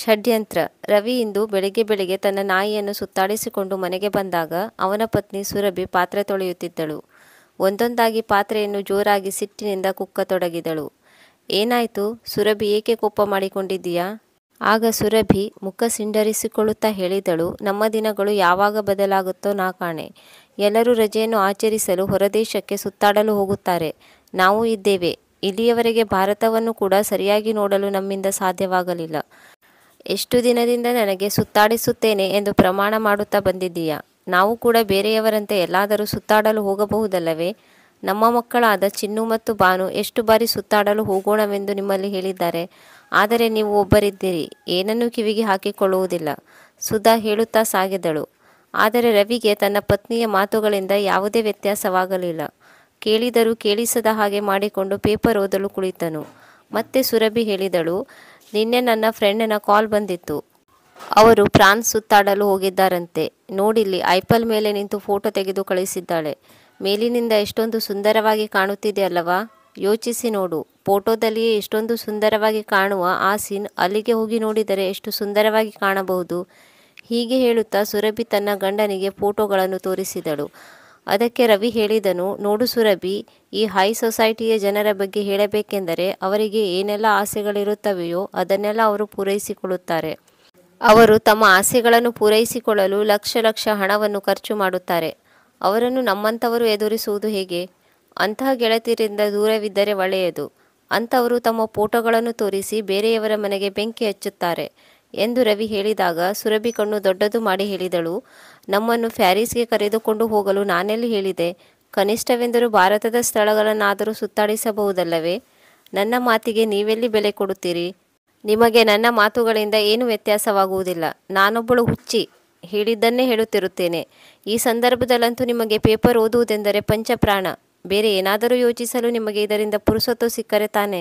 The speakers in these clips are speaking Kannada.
ಷಡ್ಯಂತ್ರ. ರವಿ ಇಂದು ಬೆಳಿಗ್ಗೆ ಬೆಳಿಗ್ಗೆ ತನ್ನ ನಾಯಿಯನ್ನು ಸುತ್ತಾಡಿಸಿಕೊಂಡು ಮನೆಗೆ ಬಂದಾಗ ಅವನ ಪತ್ನಿ ಸುರಭಿ ಪಾತ್ರೆ ತೊಳೆಯುತ್ತಿದ್ದಳು. ಒಂದೊಂದಾಗಿ ಪಾತ್ರೆಯನ್ನು ಜೋರಾಗಿ ಸಿಟ್ಟಿನಿಂದ ಕುಕ್ಕತೊಡಗಿದಳು. ಏನಾಯ್ತು ಸುರಭಿ, ಏಕೆ ಕೋಪ ಮಾಡಿಕೊಂಡಿದ್ದೀಯಾ? ಆಗ ಸುರಭಿ ಮುಖ ಸಿಂಡರಿಸಿಕೊಳ್ಳುತ್ತಾ ಹೇಳಿದಳು, ನಮ್ಮ ದಿನಗಳು ಯಾವಾಗ ಬದಲಾಗುತ್ತೋ ನಾ ಕಾಣೆ. ಎಲ್ಲರೂ ರಜೆಯನ್ನು ಆಚರಿಸಲು ಹೊರದೇಶಕ್ಕೆ ಸುತ್ತಾಡಲು ಹೋಗುತ್ತಾರೆ. ನಾವು ಇದ್ದೇವೆ. ಇಲ್ಲಿಯವರೆಗೆ ಭಾರತವನ್ನು ಕೂಡ ಸರಿಯಾಗಿ ನೋಡಲು ನಮ್ಮಿಂದ ಸಾಧ್ಯವಾಗಲಿಲ್ಲ. ಎಷ್ಟು ದಿನದಿಂದ ನನಗೆ ಸುತ್ತಾಡಿಸುತ್ತೇನೆ ಎಂದು ಪ್ರಮಾಣ ಮಾಡುತ್ತಾ ಬಂದಿದ್ದೀಯಾ? ನಾವು ಕೂಡ ಬೇರೆಯವರಂತೆ ಎಲ್ಲಾದರೂ ಸುತ್ತಾಡಲು ಹೋಗಬಹುದಲ್ಲವೇ? ನಮ್ಮ ಮಕ್ಕಳಾದ ಚಿನ್ನು ಮತ್ತು ಭಾನು ಎಷ್ಟು ಬಾರಿ ಸುತ್ತಾಡಲು ಹೋಗೋಣವೆಂದು ನಿಮ್ಮಲ್ಲಿ ಹೇಳಿದ್ದಾರೆ. ಆದರೆ ನೀವು ಒಬ್ಬರಿದ್ದೀರಿ, ಏನನ್ನೂ ಕಿವಿಗೆ ಹಾಕಿಕೊಳ್ಳುವುದಿಲ್ಲ. ಸುಧಾ ಹೇಳುತ್ತಾ ಸಾಗಿದಳು. ಆದರೆ ರವಿಗೆ ತನ್ನ ಪತ್ನಿಯ ಮಾತುಗಳಿಂದ ಯಾವುದೇ ವ್ಯತ್ಯಾಸವಾಗಲಿಲ್ಲ. ಕೇಳಿದರೂ ಕೇಳಿಸದ ಹಾಗೆ ಮಾಡಿಕೊಂಡು ಪೇಪರ್ ಓದಲು ಕುಳಿತನು. ಮತ್ತೆ ಸುರಭಿ ಹೇಳಿದಳು, ನಿನ್ನೆ ನನ್ನ ಫ್ರೆಂಡನ ಕಾಲ್ ಬಂದಿತ್ತು. ಅವರು ಫ್ರಾನ್ಸ್ ಸುತ್ತಾಡಲು ಹೋಗಿದ್ದಾರಂತೆ. ನೋಡಿಲ್ಲಿ ಐಫಲ್ ಮೇಲೆ ನಿಂತು ಫೋಟೋ ತೆಗೆದು ಕಳಿಸಿದ್ದಾಳೆ. ಮೇಲಿನಿಂದ ಎಷ್ಟೊಂದು ಸುಂದರವಾಗಿ ಕಾಣುತ್ತಿದೆ ಅಲ್ಲವಾ? ಯೋಚಿಸಿ ನೋಡು. ಫೋಟೋದಲ್ಲಿಯೇ ಎಷ್ಟೊಂದು ಸುಂದರವಾಗಿ ಕಾಣುವ ಆ ಸೀನ್ ಅಲ್ಲಿಗೆ ಹೋಗಿ ನೋಡಿದರೆ ಎಷ್ಟು ಸುಂದರವಾಗಿ ಕಾಣಬಹುದು. ಹೀಗೆ ಹೇಳುತ್ತಾ ಸುರಭಿ ತನ್ನ ಗಂಡನಿಗೆ ಫೋಟೋಗಳನ್ನು ತೋರಿಸಿದಳು. ಅದಕ್ಕೆ ರವಿ ಹೇಳಿದನು, ನೋಡು ಸುರಭಿ, ಈ ಹೈ ಸೊಸೈಟಿಯ ಜನರ ಬಗ್ಗೆ ಹೇಳಬೇಕೆಂದರೆ ಅವರಿಗೆ ಏನೆಲ್ಲ ಆಸೆಗಳಿರುತ್ತವೆಯೋ ಅದನ್ನೆಲ್ಲ ಅವರು ಪೂರೈಸಿಕೊಳ್ಳುತ್ತಾರೆ. ಅವರು ತಮ್ಮ ಆಸೆಗಳನ್ನು ಪೂರೈಸಿಕೊಳ್ಳಲು ಲಕ್ಷ ಲಕ್ಷ ಹಣವನ್ನು ಖರ್ಚು ಮಾಡುತ್ತಾರೆ. ಅವರನ್ನು ನಮ್ಮಂಥವರು ಎದುರಿಸುವುದು ಹೇಗೆ? ಅಂತಹ ಗೆಳತಿಯರಿಂದ ದೂರವಿದ್ದರೆ ಒಳ್ಳೆಯದು. ಅಂಥವರು ತಮ್ಮ ಫೋಟೋಗಳನ್ನು ತೋರಿಸಿ ಬೇರೆಯವರ ಮನೆಗೆ ಬೆಂಕಿ ಹಚ್ಚುತ್ತಾರೆ ಎಂದು ರವಿ ಹೇಳಿದಾಗ ಸುರಭಿ ಕಣ್ಣು ದೊಡ್ಡದು ಮಾಡಿ ಹೇಳಿದಳು, ನಮ್ಮನ್ನು ಪ್ಯಾರಿಸ್ಗೆ ಕರೆದುಕೊಂಡು ಹೋಗಲು ನಾನೆಲ್ಲಿ ಹೇಳಿದೆ? ಕನಿಷ್ಠವೆಂದರೂ ಭಾರತದ ಸ್ಥಳಗಳನ್ನಾದರೂ ಸುತ್ತಾಡಿಸಬಹುದಲ್ಲವೇ? ನನ್ನ ಮಾತಿಗೆ ನೀವೆಲ್ಲಿ ಬೆಲೆ ಕೊಡುತ್ತೀರಿ? ನಿಮಗೆ ನನ್ನ ಮಾತುಗಳಿಂದ ಏನು ವ್ಯತ್ಯಾಸವಾಗುವುದಿಲ್ಲ. ನಾನೊಬ್ಬಳು ಹುಚ್ಚಿ, ಹೇಳಿದ್ದನ್ನೇ ಹೇಳುತ್ತಿರುತ್ತೇನೆ. ಈ ಸಂದರ್ಭದಲ್ಲಂತೂ ನಿಮಗೆ ಪೇಪರ್ ಓದುವುದೆಂದರೆ ಪಂಚಪ್ರಾಣ. ಬೇರೆ ಏನಾದರೂ ಯೋಚಿಸಲು ನಿಮಗೆ ಇದರಿಂದ ಪುರುಸೊತ್ತು ಸಿಕ್ಕರೆ ತಾನೆ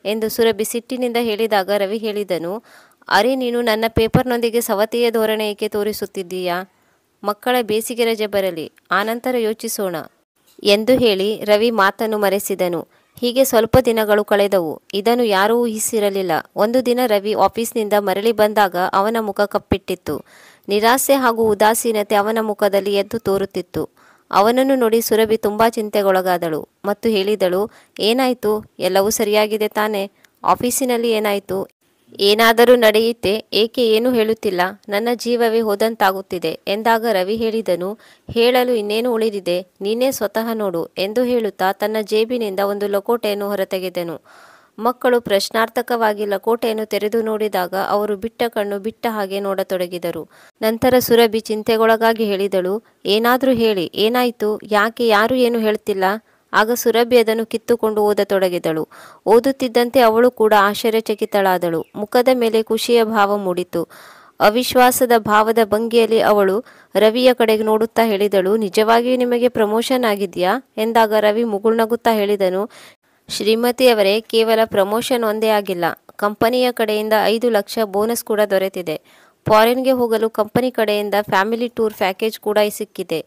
ಎಂದು ಸುರಭಿ ಸಿಟ್ಟಿನಿಂದ ಹೇಳಿದಾಗ ರವಿ ಹೇಳಿದನು, ಅರೆ, ನೀನು ನನ್ನ ಪೇಪರ್ನೊಂದಿಗೆ ಸವತೆಯ ಧೋರಣೆ ಏಕೆ ತೋರಿಸುತ್ತಿದ್ದೀಯಾ? ಮಕ್ಕಳ ಬೇಸಿಗೆ ರಜೆ ಬರಲಿ, ಆನಂತರ ಯೋಚಿಸೋಣ ಎಂದು ಹೇಳಿ ರವಿ ಮಾತನ್ನು ಮರೆಸಿದನು. ಹೀಗೆ ಸ್ವಲ್ಪ ದಿನಗಳು ಕಳೆದವು. ಇದನ್ನು ಯಾರೂ ಊಹಿಸಿರಲಿಲ್ಲ. ಒಂದು ದಿನ ರವಿ ಆಫೀಸ್ನಿಂದ ಮರಳಿ ಬಂದಾಗ ಅವನ ಮುಖ ಕಪ್ಪಿಟ್ಟಿತ್ತು. ನಿರಾಸೆ ಹಾಗೂ ಉದಾಸೀನತೆ ಅವನ ಮುಖದಲ್ಲಿ ಎದ್ದು ತೋರುತ್ತಿತ್ತು. ಅವನನ್ನು ನೋಡಿ ಸುರಭಿ ತುಂಬ ಚಿಂತೆಗೊಳಗಾದಳು ಮತ್ತು ಹೇಳಿದಳು, ಏನಾಯಿತು? ಎಲ್ಲವೂ ಸರಿಯಾಗಿದೆ ತಾನೆ? ಆಫೀಸಿನಲ್ಲಿ ಏನಾಯಿತು? ಏನಾದರೂ ನಡೆಯುತ್ತೆ? ಏಕೆ ಏನೂ ಹೇಳುತ್ತಿಲ್ಲ? ನನ್ನ ಜೀವವೇ ಹೋದಂತಾಗುತ್ತಿದೆ ಎಂದಾಗ ರವಿ ಹೇಳಿದನು, ಹೇಳಲು ಇನ್ನೇನು ಉಳಿದಿದೆ, ನೀನೇ ಸ್ವತಃ ನೋಡು ಎಂದು ಹೇಳುತ್ತಾ ತನ್ನ ಜೇಬಿನಿಂದ ಒಂದು ಲಕೋಟೆಯನ್ನು ಹೊರತೆಗೆದನು. ಮಕ್ಕಳು ಪ್ರಶ್ನಾರ್ಥಕವಾಗಿ ಲಕೋಟೆಯನ್ನು ತೆರೆದು ನೋಡಿದಾಗ ಅವರು ಬಿಟ್ಟ ಕಣ್ಣು ಬಿಟ್ಟ ಹಾಗೆ ನೋಡತೊಡಗಿದರು. ನಂತರ ಸುರಭಿ ಚಿಂತೆಗೊಳಗಾಗಿ ಹೇಳಿದಳು, ಏನಾದರೂ ಹೇಳಿ, ಏನಾಯಿತು? ಯಾಕೆ ಯಾರೂ ಏನು ಹೇಳ್ತಿಲ್ಲ? ಆಗ ಸುರಭಿ ಅದನ್ನು ಕಿತ್ತುಕೊಂಡು ಓದತೊಡಗಿದಳು. ಓದುತ್ತಿದ್ದಂತೆ ಅವಳು ಕೂಡ ಆಶ್ಚರ್ಯಚಕಿತಳಾದಳು. ಮುಖದ ಮೇಲೆ ಖುಷಿಯ ಭಾವ ಮೂಡಿತು. ಅವಿಶ್ವಾಸದ ಭಾವದ ಭಂಗಿಯಲ್ಲಿ ಅವಳು ರವಿಯ ಕಡೆಗೆ ನೋಡುತ್ತಾ ಹೇಳಿದಳು, ನಿಜವಾಗಿಯೂ ನಿಮಗೆ ಪ್ರಮೋಷನ್ ಆಗಿದೆಯಾ ಎಂದಾಗ ರವಿ ಮುಗುಳ್ನಗುತ್ತಾ ಹೇಳಿದನು, ಶ್ರೀಮತಿಯವರೇ, ಕೇವಲ ಪ್ರಮೋಷನ್ ಒಂದೇ ಆಗಿಲ್ಲ, ಕಂಪನಿಯ ಕಡೆಯಿಂದ 5 ಲಕ್ಷ ಬೋನಸ್ ಕೂಡ ದೊರೆತಿದೆ. ಫಾರಿನ್ಗೆ ಹೋಗಲು ಕಂಪನಿ ಕಡೆಯಿಂದ ಫ್ಯಾಮಿಲಿ ಟೂರ್ ಪ್ಯಾಕೇಜ್ ಕೂಡ ಸಿಕ್ಕಿದೆ.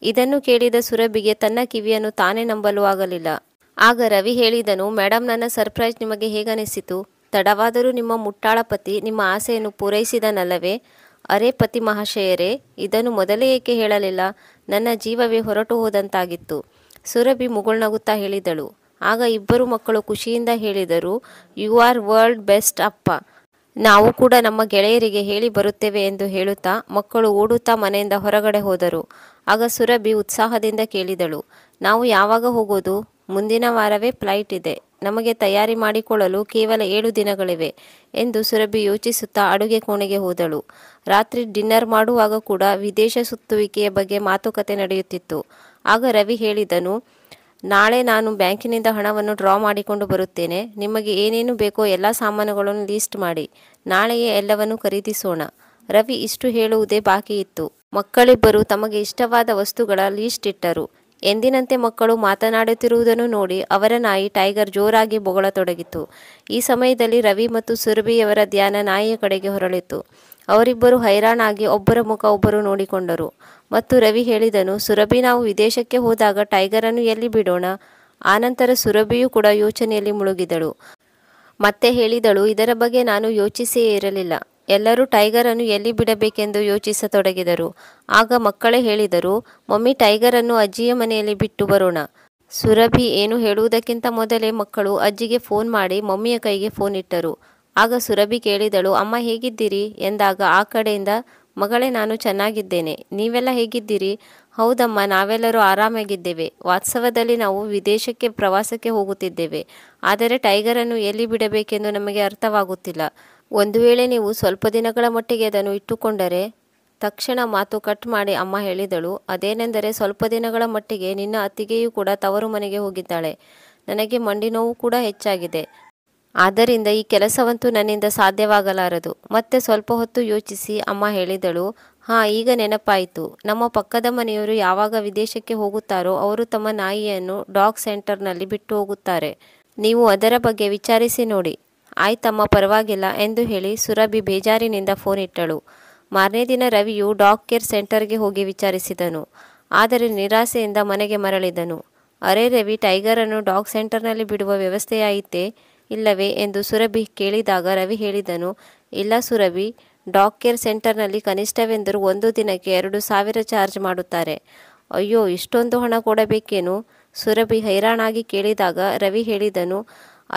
ಇದನ್ನು ಕೇಳಿದ ಸುರಭಿಗೆ ತನ್ನ ಕಿವಿಯನ್ನು ತಾನೇ ನಂಬಲು ಆಗಲಿಲ್ಲ. ಆಗ ರವಿ ಹೇಳಿದನು, ಮೇಡಮ್, ನನ್ನ ಸರ್ಪ್ರೈಸ್ ನಿಮಗೆ ಹೇಗನಿಸಿತು? ತಡವಾದರೂ ನಿಮ್ಮ ಮುಟ್ಟಾಳ ಪತಿ ನಿಮ್ಮ ಆಸೆಯನ್ನು ಪೂರೈಸಿದನಲ್ಲವೇ? ಅರೆ ಪತಿ ಮಹಾಶಯರೇ, ಇದನ್ನು ಮೊದಲೇ ಏಕೆ ಹೇಳಲಿಲ್ಲ? ನನ್ನ ಜೀವವೇ ಹೊರಟು ಹೋದಂತಾಗಿತ್ತು. ಸುರಭಿ ಮುಗುಳ್ನಗುತ್ತಾ ಹೇಳಿದಳು. ಆಗ ಇಬ್ಬರು ಮಕ್ಕಳು ಖುಷಿಯಿಂದ ಹೇಳಿದರು, ಯು ಆರ್ ವರ್ಲ್ಡ್ ಬೆಸ್ಟ್ ಅಪ್ಪ. ನಾವು ಕೂಡ ನಮ್ಮ ಗೆಳೆಯರಿಗೆ ಹೇಳಿ ಬರುತ್ತೇವೆ ಎಂದು ಹೇಳುತ್ತಾ ಮಕ್ಕಳು ಓಡುತ್ತಾ ಮನೆಯಿಂದ ಹೊರಗಡೆ ಹೋದರು. ಆಗ ಸುರಭಿ ಉತ್ಸಾಹದಿಂದ ಕೇಳಿದಳು, ನಾವು ಯಾವಾಗ ಹೋಗೋದು? ಮುಂದಿನ ವಾರವೇ ಫ್ಲೈಟ್ ಇದೆ. ನಮಗೆ ತಯಾರಿ ಮಾಡಿಕೊಳ್ಳಲು ಕೇವಲ 7 ದಿನಗಳಿವೆ ಎಂದು ಸುರಭಿ ಯೋಚಿಸುತ್ತಾ ಅಡುಗೆ ಕೋಣೆಗೆ ಹೋದಳು. ರಾತ್ರಿ ಡಿನ್ನರ್ ಮಾಡುವಾಗ ಕೂಡ ವಿದೇಶ ಸುತ್ತುವಿಕೆಯ ಬಗ್ಗೆ ಮಾತುಕತೆ ನಡೆಯುತ್ತಿತ್ತು. ಆಗ ರವಿ ಹೇಳಿದನು, ನಾಳೆ ನಾನು ಬ್ಯಾಂಕಿನಿಂದ ಹಣವನ್ನು ಡ್ರಾ ಮಾಡಿಕೊಂಡು ಬರುತ್ತೇನೆ. ನಿಮಗೆ ಏನೇನು ಬೇಕೋ ಎಲ್ಲ ಸಾಮಾನುಗಳನ್ನು ಲೀಸ್ಟ್ ಮಾಡಿ. ನಾಳೆಯೇ ಎಲ್ಲವನ್ನು ಖರೀದಿಸೋಣ. ರವಿ ಇಷ್ಟು ಹೇಳುವುದೇ ಬಾಕಿ ಇತ್ತು. ಮಕ್ಕಳಿಬ್ಬರು ತಮಗೆ ಇಷ್ಟವಾದ ವಸ್ತುಗಳ ಲೀಸ್ಟ್ ಇಟ್ಟರು. ಎಂದಿನಂತೆ ಮಕ್ಕಳು ಮಾತನಾಡುತ್ತಿರುವುದನ್ನು ನೋಡಿ ಅವರ ನಾಯಿ ಟೈಗರ್ ಜೋರಾಗಿ ಬೊಗಳತೊಡಗಿತು. ಈ ಸಮಯದಲ್ಲಿ ರವಿ ಮತ್ತು ಸುರಭಿಯವರ ಧ್ಯಾನ ನಾಯಿಯ ಕಡೆಗೆ ಹೊರಳಿತು. ಅವರಿಬ್ಬರು ಹೈರಾಣಾಗಿ ಒಬ್ಬರ ಮುಖ ಒಬ್ಬರು ನೋಡಿಕೊಂಡರು. ಮತ್ತು ರವಿ ಹೇಳಿದನು, ಸುರಭಿ, ನಾವು ವಿದೇಶಕ್ಕೆ ಹೋದಾಗ ಟೈಗರನ್ನು ಎಲ್ಲಿ ಬಿಡೋಣ? ಆನಂತರ ಸುರಭಿಯೂ ಕೂಡ ಯೋಚನೆಯಲ್ಲಿ ಮುಳುಗಿದಳು. ಮತ್ತೆ ಹೇಳಿದಳು, ಇದರ ಬಗ್ಗೆ ನಾನು ಯೋಚಿಸಿಯೇ ಇರಲಿಲ್ಲ. ಎಲ್ಲರೂ ಟೈಗರನ್ನು ಎಲ್ಲಿ ಬಿಡಬೇಕೆಂದು ಯೋಚಿಸತೊಡಗಿದರು. ಆಗ ಮಕ್ಕಳೇ ಹೇಳಿದರು, ಮಮ್ಮಿ, ಟೈಗರನ್ನು ಅಜ್ಜಿಯ ಮನೆಯಲ್ಲಿ ಬಿಟ್ಟು ಬರೋಣ. ಸುರಭಿ ಏನು ಹೇಳುವುದಕ್ಕಿಂತ ಮೊದಲೇ ಮಕ್ಕಳು ಅಜ್ಜಿಗೆ ಫೋನ್ ಮಾಡಿ ಮಮ್ಮಿಯ ಕೈಗೆ ಫೋನ್ ಇಟ್ಟರು. ಆಗ ಸುರಭಿ ಕೇಳಿದಳು, ಅಮ್ಮ ಹೇಗಿದ್ದೀರಿ ಎಂದಾಗ ಆ ಕಡೆಯಿಂದ, ಮಗಳೇ, ನಾನು ಚೆನ್ನಾಗಿದ್ದೇನೆ, ನೀವೆಲ್ಲ ಹೇಗಿದ್ದೀರಿ? ಹೌದಮ್ಮ, ನಾವೆಲ್ಲರೂ ಆರಾಮಾಗಿದ್ದೇವೆ. ವಾಸ್ತವದಲ್ಲಿ ನಾವು ವಿದೇಶಕ್ಕೆ ಪ್ರವಾಸಕ್ಕೆ ಹೋಗುತ್ತಿದ್ದೇವೆ. ಆದರೆ ಟೈಗರನ್ನು ಎಲ್ಲಿ ಬಿಡಬೇಕೆಂದು ನಮಗೆ ಅರ್ಥವಾಗುತ್ತಿಲ್ಲ. ಒಂದು ವೇಳೆ ನೀವು ಸ್ವಲ್ಪ ದಿನಗಳ ಮಟ್ಟಿಗೆ ಅದನ್ನು ಇಟ್ಟುಕೊಂಡರೆ. ತಕ್ಷಣ ಮಾತು ಕಟ್ ಮಾಡಿ ಅಮ್ಮ ಹೇಳಿದಳು, ಅದೇನೆಂದರೆ ಸ್ವಲ್ಪ ದಿನಗಳ ಮಟ್ಟಿಗೆ ನಿನ್ನ ಅತ್ತಿಗೆಯೂ ಕೂಡ ತವರು ಮನೆಗೆ ಹೋಗಿದ್ದಾಳೆ. ನನಗೆ ಮಂಡಿ ನೋವು ಕೂಡ ಹೆಚ್ಚಾಗಿದೆ. ಆದ್ದರಿಂದ ಈ ಕೆಲಸವಂತೂ ನನ್ನಿಂದ ಸಾಧ್ಯವಾಗಲಾರದು. ಮತ್ತೆ ಸ್ವಲ್ಪ ಹೊತ್ತು ಯೋಚಿಸಿ ಅಮ್ಮ ಹೇಳಿದಳು, ಈಗ ನೆನಪಾಯಿತು. ನಮ್ಮ ಪಕ್ಕದ ಮನೆಯವರು ಯಾವಾಗ ವಿದೇಶಕ್ಕೆ ಹೋಗುತ್ತಾರೋ ಅವರು ತಮ್ಮ ನಾಯಿಯನ್ನು ಡಾಗ್ ಸೆಂಟರ್ನಲ್ಲಿ ಬಿಟ್ಟು ಹೋಗುತ್ತಾರೆ. ನೀವು ಅದರ ಬಗ್ಗೆ ವಿಚಾರಿಸಿ ನೋಡಿ. ಆಯ್ತಮ್ಮ, ಪರವಾಗಿಲ್ಲ ಎಂದು ಹೇಳಿ ಸುರಭಿ ಬೇಜಾರಿನಿಂದ ಫೋನ್ ಇಟ್ಟಳು. ಮಾರನೇ ದಿನ ರವಿಯು ಡಾಗ್ ಕೇರ್ ಸೆಂಟರ್ಗೆ ಹೋಗಿ ವಿಚಾರಿಸಿದನು. ಆದರೆ ನಿರಾಸೆಯಿಂದ ಮನೆಗೆ ಮರಳಿದನು. ಅರೆ ರವಿ, ಟೈಗರನ್ನು ಡಾಗ್ ಸೆಂಟರ್ನಲ್ಲಿ ಬಿಡುವ ವ್ಯವಸ್ಥೆಯಾಯಿತೇ ಇಲ್ಲವೇ ಎಂದು ಸುರಭಿ ಕೇಳಿದಾಗ ರವಿ ಹೇಳಿದನು, ಇಲ್ಲ ಸುರಭಿ, ಡಾಗ್ ಕೇರ್ ಸೆಂಟರ್ನಲ್ಲಿ ಕನಿಷ್ಠವೆಂದರೂ ಒಂದು ದಿನಕ್ಕೆ 2,000 ಚಾರ್ಜ್ ಮಾಡುತ್ತಾರೆ. ಅಯ್ಯೋ, ಇಷ್ಟೊಂದು ಹಣ ಕೊಡಬೇಕೇನು? ಸುರಭಿ ಹೈರಾಣಾಗಿ ಕೇಳಿದಾಗ ರವಿ ಹೇಳಿದನು,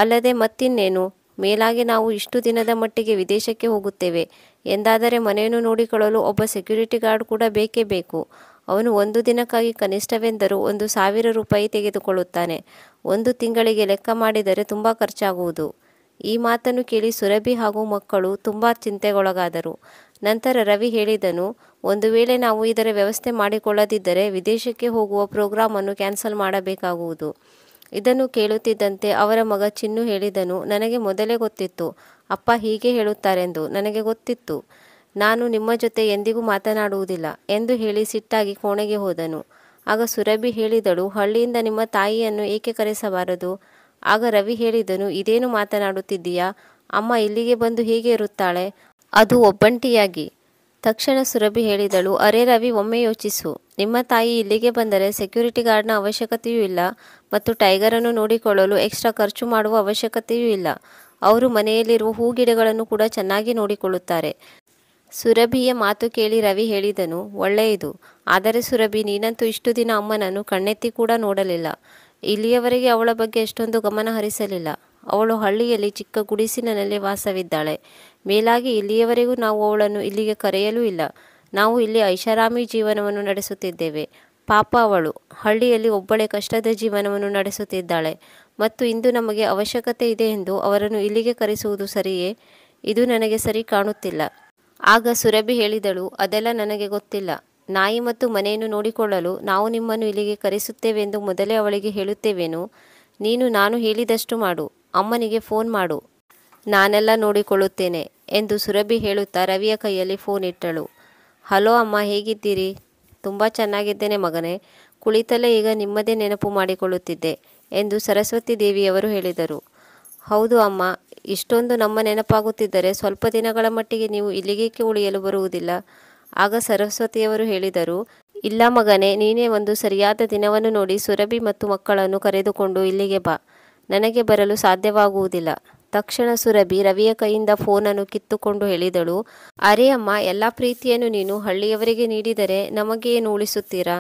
ಅಲ್ಲದೆ ಮತ್ತಿನ್ನೇನು, ಮೇಲಾಗಿ ನಾವು ಇಷ್ಟು ದಿನದ ಮಟ್ಟಿಗೆ ವಿದೇಶಕ್ಕೆ ಹೋಗುತ್ತೇವೆ ಎಂದಾದರೆ ಮನೆಯನ್ನು ನೋಡಿಕೊಳ್ಳಲು ಒಬ್ಬ ಸೆಕ್ಯೂರಿಟಿ ಗಾರ್ಡ್ ಕೂಡ ಬೇಕೇ ಬೇಕು. ಅವನು ಒಂದು ದಿನಕ್ಕಾಗಿ ಕನಿಷ್ಠವೆಂದರೂ 1,000 ರೂಪಾಯಿ ತೆಗೆದುಕೊಳ್ಳುತ್ತಾನೆ. ಒಂದು ತಿಂಗಳಿಗೆ ಲೆಕ್ಕ ಮಾಡಿದರೆ ತುಂಬ ಖರ್ಚಾಗುವುದು. ಈ ಮಾತನ್ನು ಕೇಳಿ ಸುರಭಿ ಹಾಗೂ ಮಕ್ಕಳು ತುಂಬ ಚಿಂತೆಗೊಳಗಾದರು. ನಂತರ ರವಿ ಹೇಳಿದನು, ಒಂದು ವೇಳೆ ನಾವು ಇದರ ವ್ಯವಸ್ಥೆ ಮಾಡಿಕೊಳ್ಳದಿದ್ದರೆ ವಿದೇಶಕ್ಕೆ ಹೋಗುವ ಪ್ರೋಗ್ರಾಮನ್ನು ಕ್ಯಾನ್ಸಲ್ ಮಾಡಬೇಕಾಗುವುದು. ಇದನ್ನು ಕೇಳುತ್ತಿದ್ದಂತೆ ಅವರ ಮಗ ಚಿನ್ನು ಹೇಳಿದನು, ನನಗೆ ಮೊದಲೇ ಗೊತ್ತಿತ್ತು ಅಪ್ಪ ಹೀಗೆ ಹೇಳುತ್ತಾರೆಂದು. ನನಗೆ ಗೊತ್ತಿತ್ತು. ನಾನು ನಿಮ್ಮ ಜೊತೆ ಎಂದಿಗೂ ಮಾತನಾಡುವುದಿಲ್ಲ ಎಂದು ಹೇಳಿ ಸಿಟ್ಟಾಗಿ ಕೋಣೆಗೆ ಹೋದನು. ಆಗ ಸುರಭಿ ಹೇಳಿದಳು, ಹಳ್ಳಿಯಿಂದ ನಿಮ್ಮ ತಾಯಿಯನ್ನು ಏಕೆ ಕರೆಸಬಾರದು? ಆಗ ರವಿ ಹೇಳಿದನು, ಇದೇನು ಮಾತನಾಡುತ್ತಿದ್ದೀಯಾ? ಅಮ್ಮ ಇಲ್ಲಿಗೆ ಬಂದು ಹೇಗೆ ಇರುತ್ತಾಳೆ, ಅದು ಒಬ್ಬಂಟಿಯಾಗಿ? ತಕ್ಷಣ ಸುರಭಿ ಹೇಳಿದಳು, ಅರೆ ರವಿ, ಒಮ್ಮೆ ಯೋಚಿಸು. ನಿಮ್ಮ ತಾಯಿ ಇಲ್ಲಿಗೆ ಬಂದರೆ ಸೆಕ್ಯೂರಿಟಿ ಗಾರ್ಡ್ನ ಅವಶ್ಯಕತೆಯೂ ಇಲ್ಲ ಮತ್ತು ಟೈಗರನ್ನು ನೋಡಿಕೊಳ್ಳಲು ಎಕ್ಸ್ಟ್ರಾ ಖರ್ಚು ಮಾಡುವ ಅವಶ್ಯಕತೆಯೂ ಇಲ್ಲ. ಅವರು ಮನೆಯಲ್ಲಿರುವ ಹೂಗಿಡಗಳನ್ನು ಕೂಡ ಚೆನ್ನಾಗಿ ನೋಡಿಕೊಳ್ಳುತ್ತಾರೆ. ಸುರಭಿಯ ಮಾತು ಕೇಳಿ ರವಿ ಹೇಳಿದನು, ಒಳ್ಳೆಯದು. ಆದರೆ ಸುರಭಿ, ನೀನಂತೂ ಇಷ್ಟು ದಿನ ಅಮ್ಮನನ್ನು ಕಣ್ಣೆತ್ತಿ ಕೂಡ ನೋಡಲಿಲ್ಲ. ಇಲ್ಲಿಯವರೆಗೆ ಅವಳ ಬಗ್ಗೆ ಎಷ್ಟೊಂದು ಗಮನ ಹರಿಸಲಿಲ್ಲ. ಅವಳು ಹಳ್ಳಿಯಲ್ಲಿ ಚಿಕ್ಕ ಗುಡಿಸಿಲಿನಲ್ಲಿ ವಾಸವಿದ್ದಾಳೆ. ಮೇಲಾಗಿ ಇಲ್ಲಿಯವರೆಗೂ ನಾವು ಅವಳನ್ನು ಇಲ್ಲಿಗೆ ಕರೆಯಲೂ ಇಲ್ಲ. ನಾವು ಇಲ್ಲಿ ಐಷಾರಾಮಿ ಜೀವನವನ್ನು ನಡೆಸುತ್ತಿದ್ದೇವೆ. ಪಾಪ, ಅವಳು ಹಳ್ಳಿಯಲ್ಲಿ ಒಬ್ಬಳೇ ಕಷ್ಟದ ಜೀವನವನ್ನು ನಡೆಸುತ್ತಿದ್ದಾಳೆ ಮತ್ತು ಇಂದು ನಮಗೆ ಅವಶ್ಯಕತೆ ಇದೆ ಎಂದು ಅವರನ್ನು ಇಲ್ಲಿಗೆ ಕರೆಸುವುದು ಸರಿಯೇ? ಇದು ನನಗೆ ಸರಿ ಕಾಣುತ್ತಿಲ್ಲ. ಆಗ ಸುರಭಿ ಹೇಳಿದಳು, ಅದೆಲ್ಲ ನನಗೆ ಗೊತ್ತಿಲ್ಲ. ನಾಯಿ ಮತ್ತು ಮನೆಯನ್ನು ನೋಡಿಕೊಳ್ಳಲು ನಾವು ನಿಮ್ಮನ್ನು ಇಲ್ಲಿಗೆ ಕರೆಸುತ್ತೇವೆಂದು ಮೊದಲೇ ಅವಳಿಗೆ ಹೇಳುತ್ತೇವೇನು? ನೀನು ನಾನು ಹೇಳಿದಷ್ಟು ಮಾಡು. ಅಮ್ಮನಿಗೆ ಫೋನ್ ಮಾಡು, ನಾನೆಲ್ಲ ನೋಡಿಕೊಳ್ಳುತ್ತೇನೆ ಎಂದು ಸುರಭಿ ಹೇಳುತ್ತಾ ರವಿಯ ಕೈಯಲ್ಲಿ ಫೋನ್ ಇಟ್ಟಳು. ಹಲೋ ಅಮ್ಮ, ಹೇಗಿದ್ದೀರಿ? ತುಂಬ ಚೆನ್ನಾಗಿದ್ದೇನೆ ಮಗನೇ. ಕುಳಿತಲ್ಲೇ ಈಗ ನಿಮ್ಮದೇ ನೆನಪು ಮಾಡಿಕೊಳ್ಳುತ್ತಿದ್ದೆ ಎಂದು ಸರಸ್ವತಿ ದೇವಿಯವರು ಹೇಳಿದರು. ಹೌದು ಅಮ್ಮ, ಇಷ್ಟೊಂದು ನಮ್ಮ ನೆನಪಾಗುತ್ತಿದ್ದರೆ ಸ್ವಲ್ಪ ದಿನಗಳ ಮಟ್ಟಿಗೆ ನೀವು ಇಲ್ಲಿಗೇಕೆ ಉಳಿಯಲು ಬರುವುದಿಲ್ಲ? ಆಗ ಸರಸ್ವತಿಯವರು ಹೇಳಿದರು, ಇಲ್ಲ ಮಗನೇ, ನೀನೇ ಒಂದು ಸರಿಯಾದ ದಿನವನ್ನು ನೋಡಿ ಸುರಭಿ ಮತ್ತು ಮಕ್ಕಳನ್ನು ಕರೆದುಕೊಂಡು ಇಲ್ಲಿಗೆ ಬಾ. ನನಗೆ ಬರಲು ಸಾಧ್ಯವಾಗುವುದಿಲ್ಲ. ತಕ್ಷಣ ಸುರಭಿ ರವಿಯ ಕೈಯಿಂದ ಫೋನನ್ನು ಕಿತ್ತುಕೊಂಡು ಹೇಳಿದಳು, ಅರೆ ಅಮ್ಮ, ಎಲ್ಲ ಪ್ರೀತಿಯನ್ನು ನೀನು ಹಳ್ಳಿಯವರಿಗೆ ನೀಡಿದರೆ ನಮಗೆ ಏನು ಉಳಿಸುತ್ತೀರಾ?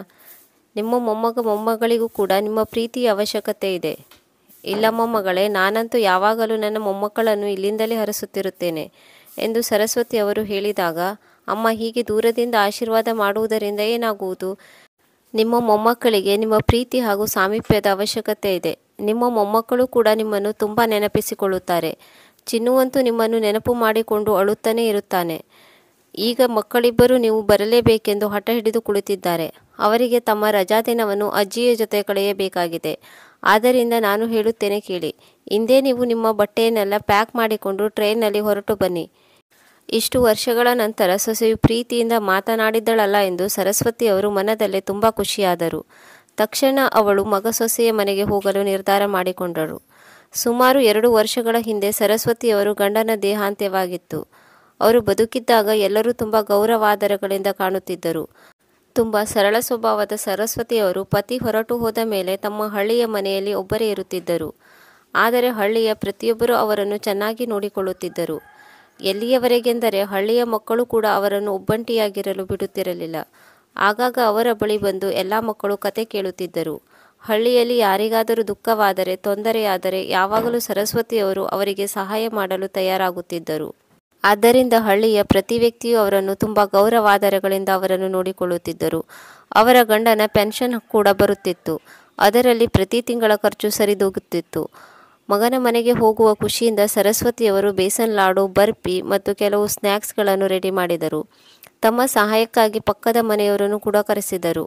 ನಿಮ್ಮ ಮೊಮ್ಮಗಳಿಗೂ ಕೂಡ ನಿಮ್ಮ ಪ್ರೀತಿಯ ಅವಶ್ಯಕತೆ ಇದೆ. ಇಲ್ಲಮ್ಮ ಮಗಳೇ, ನಾನಂತೂ ಯಾವಾಗಲೂ ನನ್ನ ಮೊಮ್ಮಕ್ಕಳನ್ನು ಇಲ್ಲಿಂದಲೇ ಹರಿಸುತ್ತಿರುತ್ತೇನೆ ಎಂದು ಸರಸ್ವತಿ ಅವರು ಹೇಳಿದಾಗ, ಅಮ್ಮ, ಹೀಗೆ ದೂರದಿಂದ ಆಶೀರ್ವಾದ ಮಾಡುವುದರಿಂದ ಏನಾಗುವುದು? ನಿಮ್ಮ ಮೊಮ್ಮಕ್ಕಳಿಗೆ ನಿಮ್ಮ ಪ್ರೀತಿ ಹಾಗೂ ಸಾಮೀಪ್ಯದ ಅವಶ್ಯಕತೆ ಇದೆ. ನಿಮ್ಮ ಮೊಮ್ಮಕ್ಕಳು ಕೂಡ ನಿಮ್ಮನ್ನು ತುಂಬ ನೆನಪಿಸಿಕೊಳ್ಳುತ್ತಾರೆ. ಚಿನ್ನುವಂತೂ ನಿಮ್ಮನ್ನು ನೆನಪು ಮಾಡಿಕೊಂಡು ಅಳುತ್ತಾನೇ ಇರುತ್ತಾನೆ. ಈಗ ಮಕ್ಕಳಿಬ್ಬರು ನೀವು ಬರಲೇಬೇಕೆಂದು ಹಠ ಹಿಡಿದು ಕುಳಿತಿದ್ದಾರೆ. ಅವರಿಗೆ ತಮ್ಮ ರಜಾ ದಿನವನ್ನು ಅಜ್ಜಿಯ ಜೊತೆ ಕಳೆಯಬೇಕಾಗಿದೆ. ಆದ್ದರಿಂದ ನಾನು ಹೇಳುತ್ತೇನೆ ಕೇಳಿ. ಇಂದೇ ನೀವು ನಿಮ್ಮ ಬಟ್ಟೆಯನ್ನೆಲ್ಲ ಪ್ಯಾಕ್ ಮಾಡಿಕೊಂಡು ಟ್ರೈನ್ನಲ್ಲಿ ಹೊರಟು ಬನ್ನಿ. ಇಷ್ಟು ವರ್ಷಗಳ ನಂತರ ಸೊಸೆಯು ಪ್ರೀತಿಯಿಂದ ಮಾತನಾಡಿದ್ದಳಲ್ಲ ಎಂದು ಸರಸ್ವತಿಯವರು ಮನದಲ್ಲೇ ತುಂಬ ಖುಷಿಯಾದರು. ತಕ್ಷಣ ಅವಳು ಮಗ ಸೊಸೆಯ ಮನೆಗೆ ಹೋಗಲು ನಿರ್ಧಾರ ಮಾಡಿಕೊಂಡಳು. ಸುಮಾರು 2 ವರ್ಷಗಳ ಹಿಂದೆ ಸರಸ್ವತಿಯವರು ಗಂಡನ ದೇಹಾಂತ್ಯವಾಗಿತ್ತು. ಅವರು ಬದುಕಿದ್ದಾಗ ಎಲ್ಲರೂ ತುಂಬ ಗೌರವಾದರಗಳಿಂದ ಕಾಣುತ್ತಿದ್ದರು. ತುಂಬ ಸರಳ ಸ್ವಭಾವದ ಸರಸ್ವತಿಯವರು ಪತಿ ಹೊರಟು ಹೋದ ಮೇಲೆ ತಮ್ಮ ಹಳ್ಳಿಯ ಮನೆಯಲ್ಲಿ ಒಬ್ಬರೇ ಇರುತ್ತಿದ್ದರು. ಆದರೆ ಹಳ್ಳಿಯ ಪ್ರತಿಯೊಬ್ಬರೂ ಅವರನ್ನು ಚೆನ್ನಾಗಿ ನೋಡಿಕೊಳ್ಳುತ್ತಿದ್ದರು. ಎಲ್ಲಿಯವರೆಗೆಂದರೆ ಹಳ್ಳಿಯ ಮಕ್ಕಳು ಕೂಡ ಅವರನ್ನು ಒಬ್ಬಂಟಿಯಾಗಿರಲು ಬಿಡುತ್ತಿರಲಿಲ್ಲ. ಆಗಾಗ ಅವರ ಬಳಿ ಬಂದು ಎಲ್ಲ ಮಕ್ಕಳು ಕತೆ ಕೇಳುತ್ತಿದ್ದರು. ಹಳ್ಳಿಯಲ್ಲಿ ಯಾರಿಗಾದರೂ ದುಃಖವಾದರೆ, ತೊಂದರೆಯಾದರೆ ಯಾವಾಗಲೂ ಸರಸ್ವತಿಯವರು ಅವರಿಗೆ ಸಹಾಯ ಮಾಡಲು ತಯಾರಾಗುತ್ತಿದ್ದರು. ಆದ್ದರಿಂದ ಹಳ್ಳಿಯ ಪ್ರತಿ ವ್ಯಕ್ತಿಯೂ ಅವರನ್ನು ತುಂಬ ಗೌರವಾದರಗಳಿಂದ ಅವರನ್ನು ನೋಡಿಕೊಳ್ಳುತ್ತಿದ್ದರು. ಅವರ ಗಂಡನ ಪೆನ್ಷನ್ ಕೂಡ ಬರುತ್ತಿತ್ತು. ಅದರಲ್ಲಿ ಪ್ರತಿ ತಿಂಗಳ ಖರ್ಚು ಸರಿದೂಗುತ್ತಿತ್ತು. ಮಗನ ಮನೆಗೆ ಹೋಗುವ ಖುಷಿಯಿಂದ ಸರಸ್ವತಿಯವರು ಬೇಸನ್ ಲಾಡು, ಬರ್ಫಿ ಮತ್ತು ಕೆಲವು ಸ್ನ್ಯಾಕ್ಸ್ಗಳನ್ನು ರೆಡಿ ಮಾಡಿದರು. ತಮ್ಮ ಸಹಾಯಕ್ಕಾಗಿ ಪಕ್ಕದ ಮನೆಯವರನ್ನು ಕೂಡ ಕರೆಸಿದರು.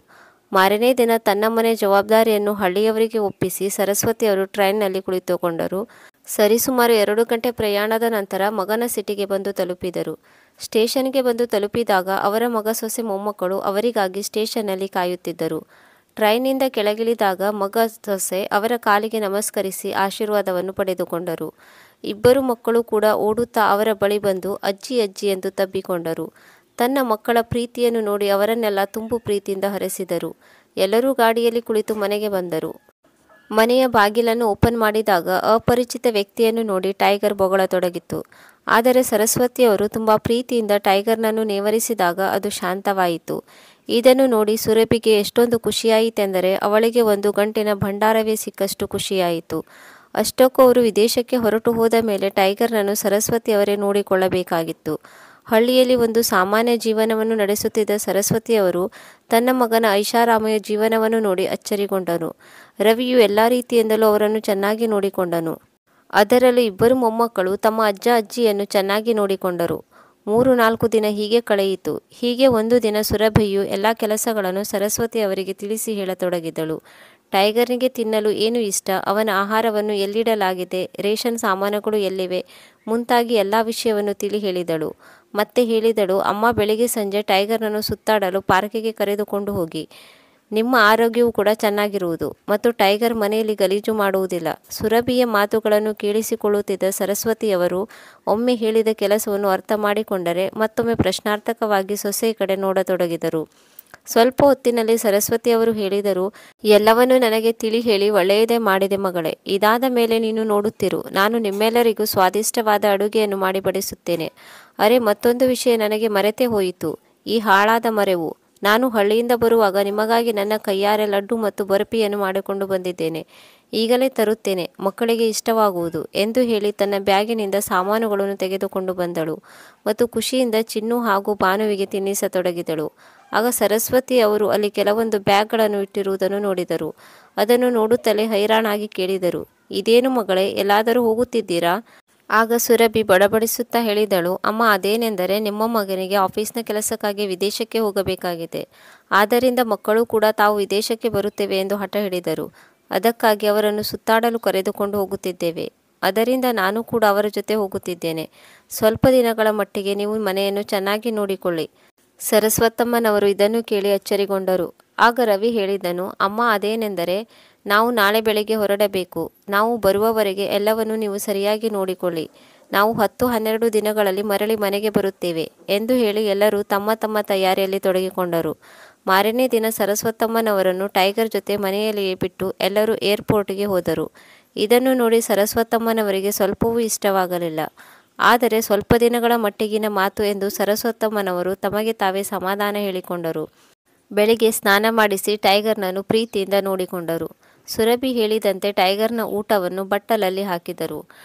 ಮಾರನೇ ದಿನ ತನ್ನ ಮನೆ ಜವಾಬ್ದಾರಿಯನ್ನು ಹಳ್ಳಿಯವರಿಗೆ ಒಪ್ಪಿಸಿ ಸರಸ್ವತಿಯವರು ಟ್ರೈನ್ನಲ್ಲಿ ಕುಳಿತುಕೊಂಡರು. ಸರಿಸುಮಾರು 2 ಗಂಟೆ ಪ್ರಯಾಣದ ನಂತರ ಮಗನ ಸಿಟಿಗೆ ಬಂದು ತಲುಪಿದರು. ಸ್ಟೇಷನ್ಗೆ ಬಂದು ತಲುಪಿದಾಗ ಅವರ ಮಗ, ಸೊಸೆ, ಮೊಮ್ಮಕ್ಕಳು ಅವರಿಗಾಗಿ ಸ್ಟೇಷನ್ನಲ್ಲಿ ಕಾಯುತ್ತಿದ್ದರು. ಟ್ರೈನಿಂದ ಕೆಳಗಿಳಿದಾಗ ಮಗ, ಸೊಸೆ ಅವರ ಕಾಲಿಗೆ ನಮಸ್ಕರಿಸಿ ಆಶೀರ್ವಾದವನ್ನು ಪಡೆದುಕೊಂಡರು. ಇಬ್ಬರು ಮಕ್ಕಳು ಕೂಡ ಓಡುತ್ತಾ ಅವರ ಬಳಿ ಬಂದು ಅಜ್ಜಿ ಅಜ್ಜಿ ಎಂದು ತಬ್ಬಿಕೊಂಡರು. ತನ್ನ ಮಕ್ಕಳ ಪ್ರೀತಿಯನ್ನು ನೋಡಿ ಅವರನ್ನೆಲ್ಲ ತುಂಬು ಪ್ರೀತಿಯಿಂದ ಹರಸಿದರು. ಎಲ್ಲರೂ ಗಾಡಿಯಲ್ಲಿ ಕುಳಿತು ಮನೆಗೆ ಬಂದರು. ಮನೆಯ ಬಾಗಿಲನ್ನು ಓಪನ್ ಮಾಡಿದಾಗ ಅಪರಿಚಿತ ವ್ಯಕ್ತಿಯನ್ನು ನೋಡಿ ಟೈಗರ್ ಬೊಗಳತೊಡಗಿತು. ಆದರೆ ಸರಸ್ವತಿಯವರು ತುಂಬ ಪ್ರೀತಿಯಿಂದ ಟೈಗರ್ನನ್ನು ನೇವರಿಸಿದಾಗ ಅದು ಶಾಂತವಾಯಿತು. ಇದನ್ನು ನೋಡಿ ಸುರಭಿಗೆ ಎಷ್ಟೊಂದು ಖುಷಿಯಾಯಿತೆಂದರೆ ಅವಳಿಗೆ 1 ಗಂಟಿನ ಭಂಡಾರವೇ ಸಿಕ್ಕಷ್ಟು ಖುಷಿಯಾಯಿತು. ಅಷ್ಟಕ್ಕೂ ಅವರು ವಿದೇಶಕ್ಕೆ ಹೊರಟು ಹೋದ ಮೇಲೆ ಟೈಗರ್ನನ್ನು ಸರಸ್ವತಿಯವರೇ ನೋಡಿಕೊಳ್ಳಬೇಕಾಗಿತ್ತು. ಹಳ್ಳಿಯಲ್ಲಿ ಒಂದು ಸಾಮಾನ್ಯ ಜೀವನವನ್ನು ನಡೆಸುತ್ತಿದ್ದ ಸರಸ್ವತಿಯವರು ತನ್ನ ಮಗನ ಐಷಾರಾಮಿಯ ಜೀವನವನ್ನು ನೋಡಿ ಅಚ್ಚರಿಗೊಂಡನು. ರವಿಯು ಎಲ್ಲ ರೀತಿಯಿಂದಲೂ ಅವರನ್ನು ಚೆನ್ನಾಗಿ ನೋಡಿಕೊಂಡನು. ಅದರಲ್ಲೂ ಇಬ್ಬರು ಮೊಮ್ಮಕ್ಕಳು ತಮ್ಮ ಅಜ್ಜ ಅಜ್ಜಿಯನ್ನು ಚೆನ್ನಾಗಿ ನೋಡಿಕೊಂಡರು. 3-4 ದಿನ ಹೀಗೆ ಕಳೆಯಿತು. ಹೀಗೆ ಒಂದು ದಿನ ಸುರಭಿಯು ಎಲ್ಲ ಕೆಲಸಗಳನ್ನು ಸರಸ್ವತಿ ಅವರಿಗೆ ತಿಳಿಸಿ ಹೇಳತೊಡಗಿದಳು. ಟೈಗರ್ನಿಗೆ ತಿನ್ನಲು ಏನು ಇಷ್ಟ, ಅವನ ಆಹಾರವನ್ನು ಎಲ್ಲಿಡಲಾಗಿದೆ, ರೇಷನ್ ಸಾಮಾನುಗಳು ಎಲ್ಲಿವೆ ಮುಂತಾಗಿ ಎಲ್ಲ ವಿಷಯವನ್ನು ತಿಳಿ ಹೇಳಿದಳು. ಮತ್ತೆ ಹೇಳಿದಳು, ಅಮ್ಮ, ಬೆಳಿಗ್ಗೆ ಸಂಜೆ ಟೈಗರ್ನನ್ನು ಸುತ್ತಾಡಲು ಪಾರ್ಕಿಗೆ ಕರೆದುಕೊಂಡು ಹೋಗಿ. ನಿಮ್ಮ ಆರೋಗ್ಯವು ಕೂಡ ಚೆನ್ನಾಗಿರುವುದು ಮತ್ತು ಟೈಗರ್ ಮನೆಯಲ್ಲಿ ಗಲೀಜು ಮಾಡುವುದಿಲ್ಲ. ಸುರಭಿಯ ಮಾತುಗಳನ್ನು ಕೇಳಿಸಿಕೊಳ್ಳುತ್ತಿದ್ದ ಸರಸ್ವತಿಯವರು ಒಮ್ಮೆ ಹೇಳಿದ ಕೆಲಸವನ್ನು ಅರ್ಥ ಮಾಡಿಕೊಂಡರೆ ಮತ್ತೊಮ್ಮೆ ಪ್ರಶ್ನಾರ್ಥಕವಾಗಿ ಸೊಸೆಯ ಕಡೆ ನೋಡತೊಡಗಿದರು. ಸ್ವಲ್ಪ ಹೊತ್ತಿನಲ್ಲಿ ಸರಸ್ವತಿಯವರು ಹೇಳಿದರು, ಎಲ್ಲವನ್ನೂ ನನಗೆ ತಿಳಿ ಹೇಳಿ ಒಳ್ಳೆಯದೇ ಮಾಡಿದೆ ಮಗಳೇ. ಇದಾದ ಮೇಲೆ ನೀನು ನೋಡುತ್ತಿರು, ನಾನು ನಿಮ್ಮೆಲ್ಲರಿಗೂ ಸ್ವಾದಿಷ್ಟವಾದ ಅಡುಗೆಯನ್ನು ಮಾಡಿ ಬಡಿಸುತ್ತೇನೆ. ಅರೆ, ಮತ್ತೊಂದು ವಿಷಯ ನನಗೆ ಮರೆತೇ ಹೋಯಿತು. ಈ ಹಾಳಾದ ಮರೆವು. ನಾನು ಹಳ್ಳಿಯಿಂದ ಬರುವಾಗ ನಿಮಗಾಗಿ ನನ್ನ ಕೈಯಾರೆ ಲಡ್ಡು ಮತ್ತು ಬರ್ಫಿಯನ್ನು ಮಾಡಿಕೊಂಡು ಬಂದಿದ್ದೇನೆ. ಈಗಲೇ ತರುತ್ತೇನೆ, ಮಕ್ಕಳಿಗೆ ಇಷ್ಟವಾಗುವುದು ಎಂದು ಹೇಳಿ ತನ್ನ ಬ್ಯಾಗಿನಿಂದ ಸಾಮಾನುಗಳನ್ನು ತೆಗೆದುಕೊಂಡು ಬಂದಳು ಮತ್ತು ಖುಷಿಯಿಂದ ಚಿನ್ನು ಹಾಗೂ ಭಾನುವಿಗೆ ತಿನ್ನಿಸತೊಡಗಿದಳು. ಆಗ ಸರಸ್ವತಿ ಅವರು ಅಲ್ಲಿ ಕೆಲವೊಂದು ಬ್ಯಾಗ್ಗಳನ್ನು ಇಟ್ಟಿರುವುದನ್ನು ನೋಡಿದರು. ಅದನ್ನು ನೋಡುತ್ತಲೇ ಹೈರಾಣಾಗಿ ಕೇಳಿದರು, ಇದೇನು ಮಗಳೇ, ಎಲ್ಲಾದರೂ ಹೋಗುತ್ತಿದ್ದೀರಾ? ಆಗ ಸುರಭಿ ಬಡಬಡಿಸುತ್ತಾ ಹೇಳಿದಳು, ಅಮ್ಮ, ಅದೇನೆಂದರೆ ನಿಮ್ಮ ಮಗನಿಗೆ ಆಫೀಸ್ನ ಕೆಲಸಕ್ಕಾಗಿ ವಿದೇಶಕ್ಕೆ ಹೋಗಬೇಕಾಗಿದೆ. ಆದ್ದರಿಂದ ಮಕ್ಕಳು ಕೂಡ ತಾವು ವಿದೇಶಕ್ಕೆ ಬರುತ್ತೇವೆ ಎಂದು ಹಠ ಹಿಡಿದರು. ಅದಕ್ಕಾಗಿ ಅವರನ್ನು ಸುತ್ತಾಡಲು ಕರೆದುಕೊಂಡು ಹೋಗುತ್ತಿದ್ದೇವೆ. ಅದರಿಂದ ನಾನು ಕೂಡ ಅವರ ಜೊತೆ ಹೋಗುತ್ತಿದ್ದೇನೆ. ಸ್ವಲ್ಪ ದಿನಗಳ ಮಟ್ಟಿಗೆ ನೀವು ಮನೆಯನ್ನು ಚೆನ್ನಾಗಿ ನೋಡಿಕೊಳ್ಳಿ. ಸರಸ್ವತಮ್ಮನವರು ಇದನ್ನು ಕೇಳಿ ಅಚ್ಚರಿಗೊಂಡರು. ಆಗ ರವಿ ಹೇಳಿದನು, ಅಮ್ಮ, ಅದೇನೆಂದರೆ ನಾವು ನಾಳೆ ಬೆಳಗ್ಗೆ ಹೊರಡಬೇಕು. ನಾವು ಬರುವವರೆಗೆ ಎಲ್ಲವನ್ನೂ ನೀವು ಸರಿಯಾಗಿ ನೋಡಿಕೊಳ್ಳಿ. ನಾವು 10-12 ದಿನಗಳಲ್ಲಿ ಮರಳಿ ಮನೆಗೆ ಬರುತ್ತೇವೆ ಎಂದು ಹೇಳಿ ಎಲ್ಲರೂ ತಮ್ಮ ತಮ್ಮ ತಯಾರಿಯಲ್ಲಿ ತೊಡಗಿಕೊಂಡರು. ಮಾರನೇ ದಿನ ಸರಸ್ವತಮ್ಮನವರನ್ನು ಟೈಗರ್ ಜೊತೆ ಮನೆಯಲ್ಲಿಯೇ ಬಿಟ್ಟು ಎಲ್ಲರೂ ಏರ್ಪೋರ್ಟ್ಗೆ ಹೋದರು. ಇದನ್ನು ನೋಡಿ ಸರಸ್ವತಮ್ಮನವರಿಗೆ ಸ್ವಲ್ಪವೂ ಇಷ್ಟವಾಗಲಿಲ್ಲ. ಆದರೆ ಸ್ವಲ್ಪ ದಿನಗಳ ಮಟ್ಟಿಗಿನ ಮಾತು ಎಂದು ಸರಸ್ವತಮ್ಮನವರು ತಮಗೆ ತಾವೇ ಸಮಾಧಾನ ಹೇಳಿಕೊಂಡರು. ಬೆಳಿಗ್ಗೆ ಸ್ನಾನ ಮಾಡಿಸಿ ಟೈಗರ್ನನ್ನು ಪ್ರೀತಿಯಿಂದ ನೋಡಿಕೊಂಡರು. ಸುರಭಿ ಹೇಳಿದಂತೆ ಟೈಗರ್ನ ಊಟವನ್ನು ಬಟ್ಟಲಲ್ಲಿ ಹಾಕಿದರು.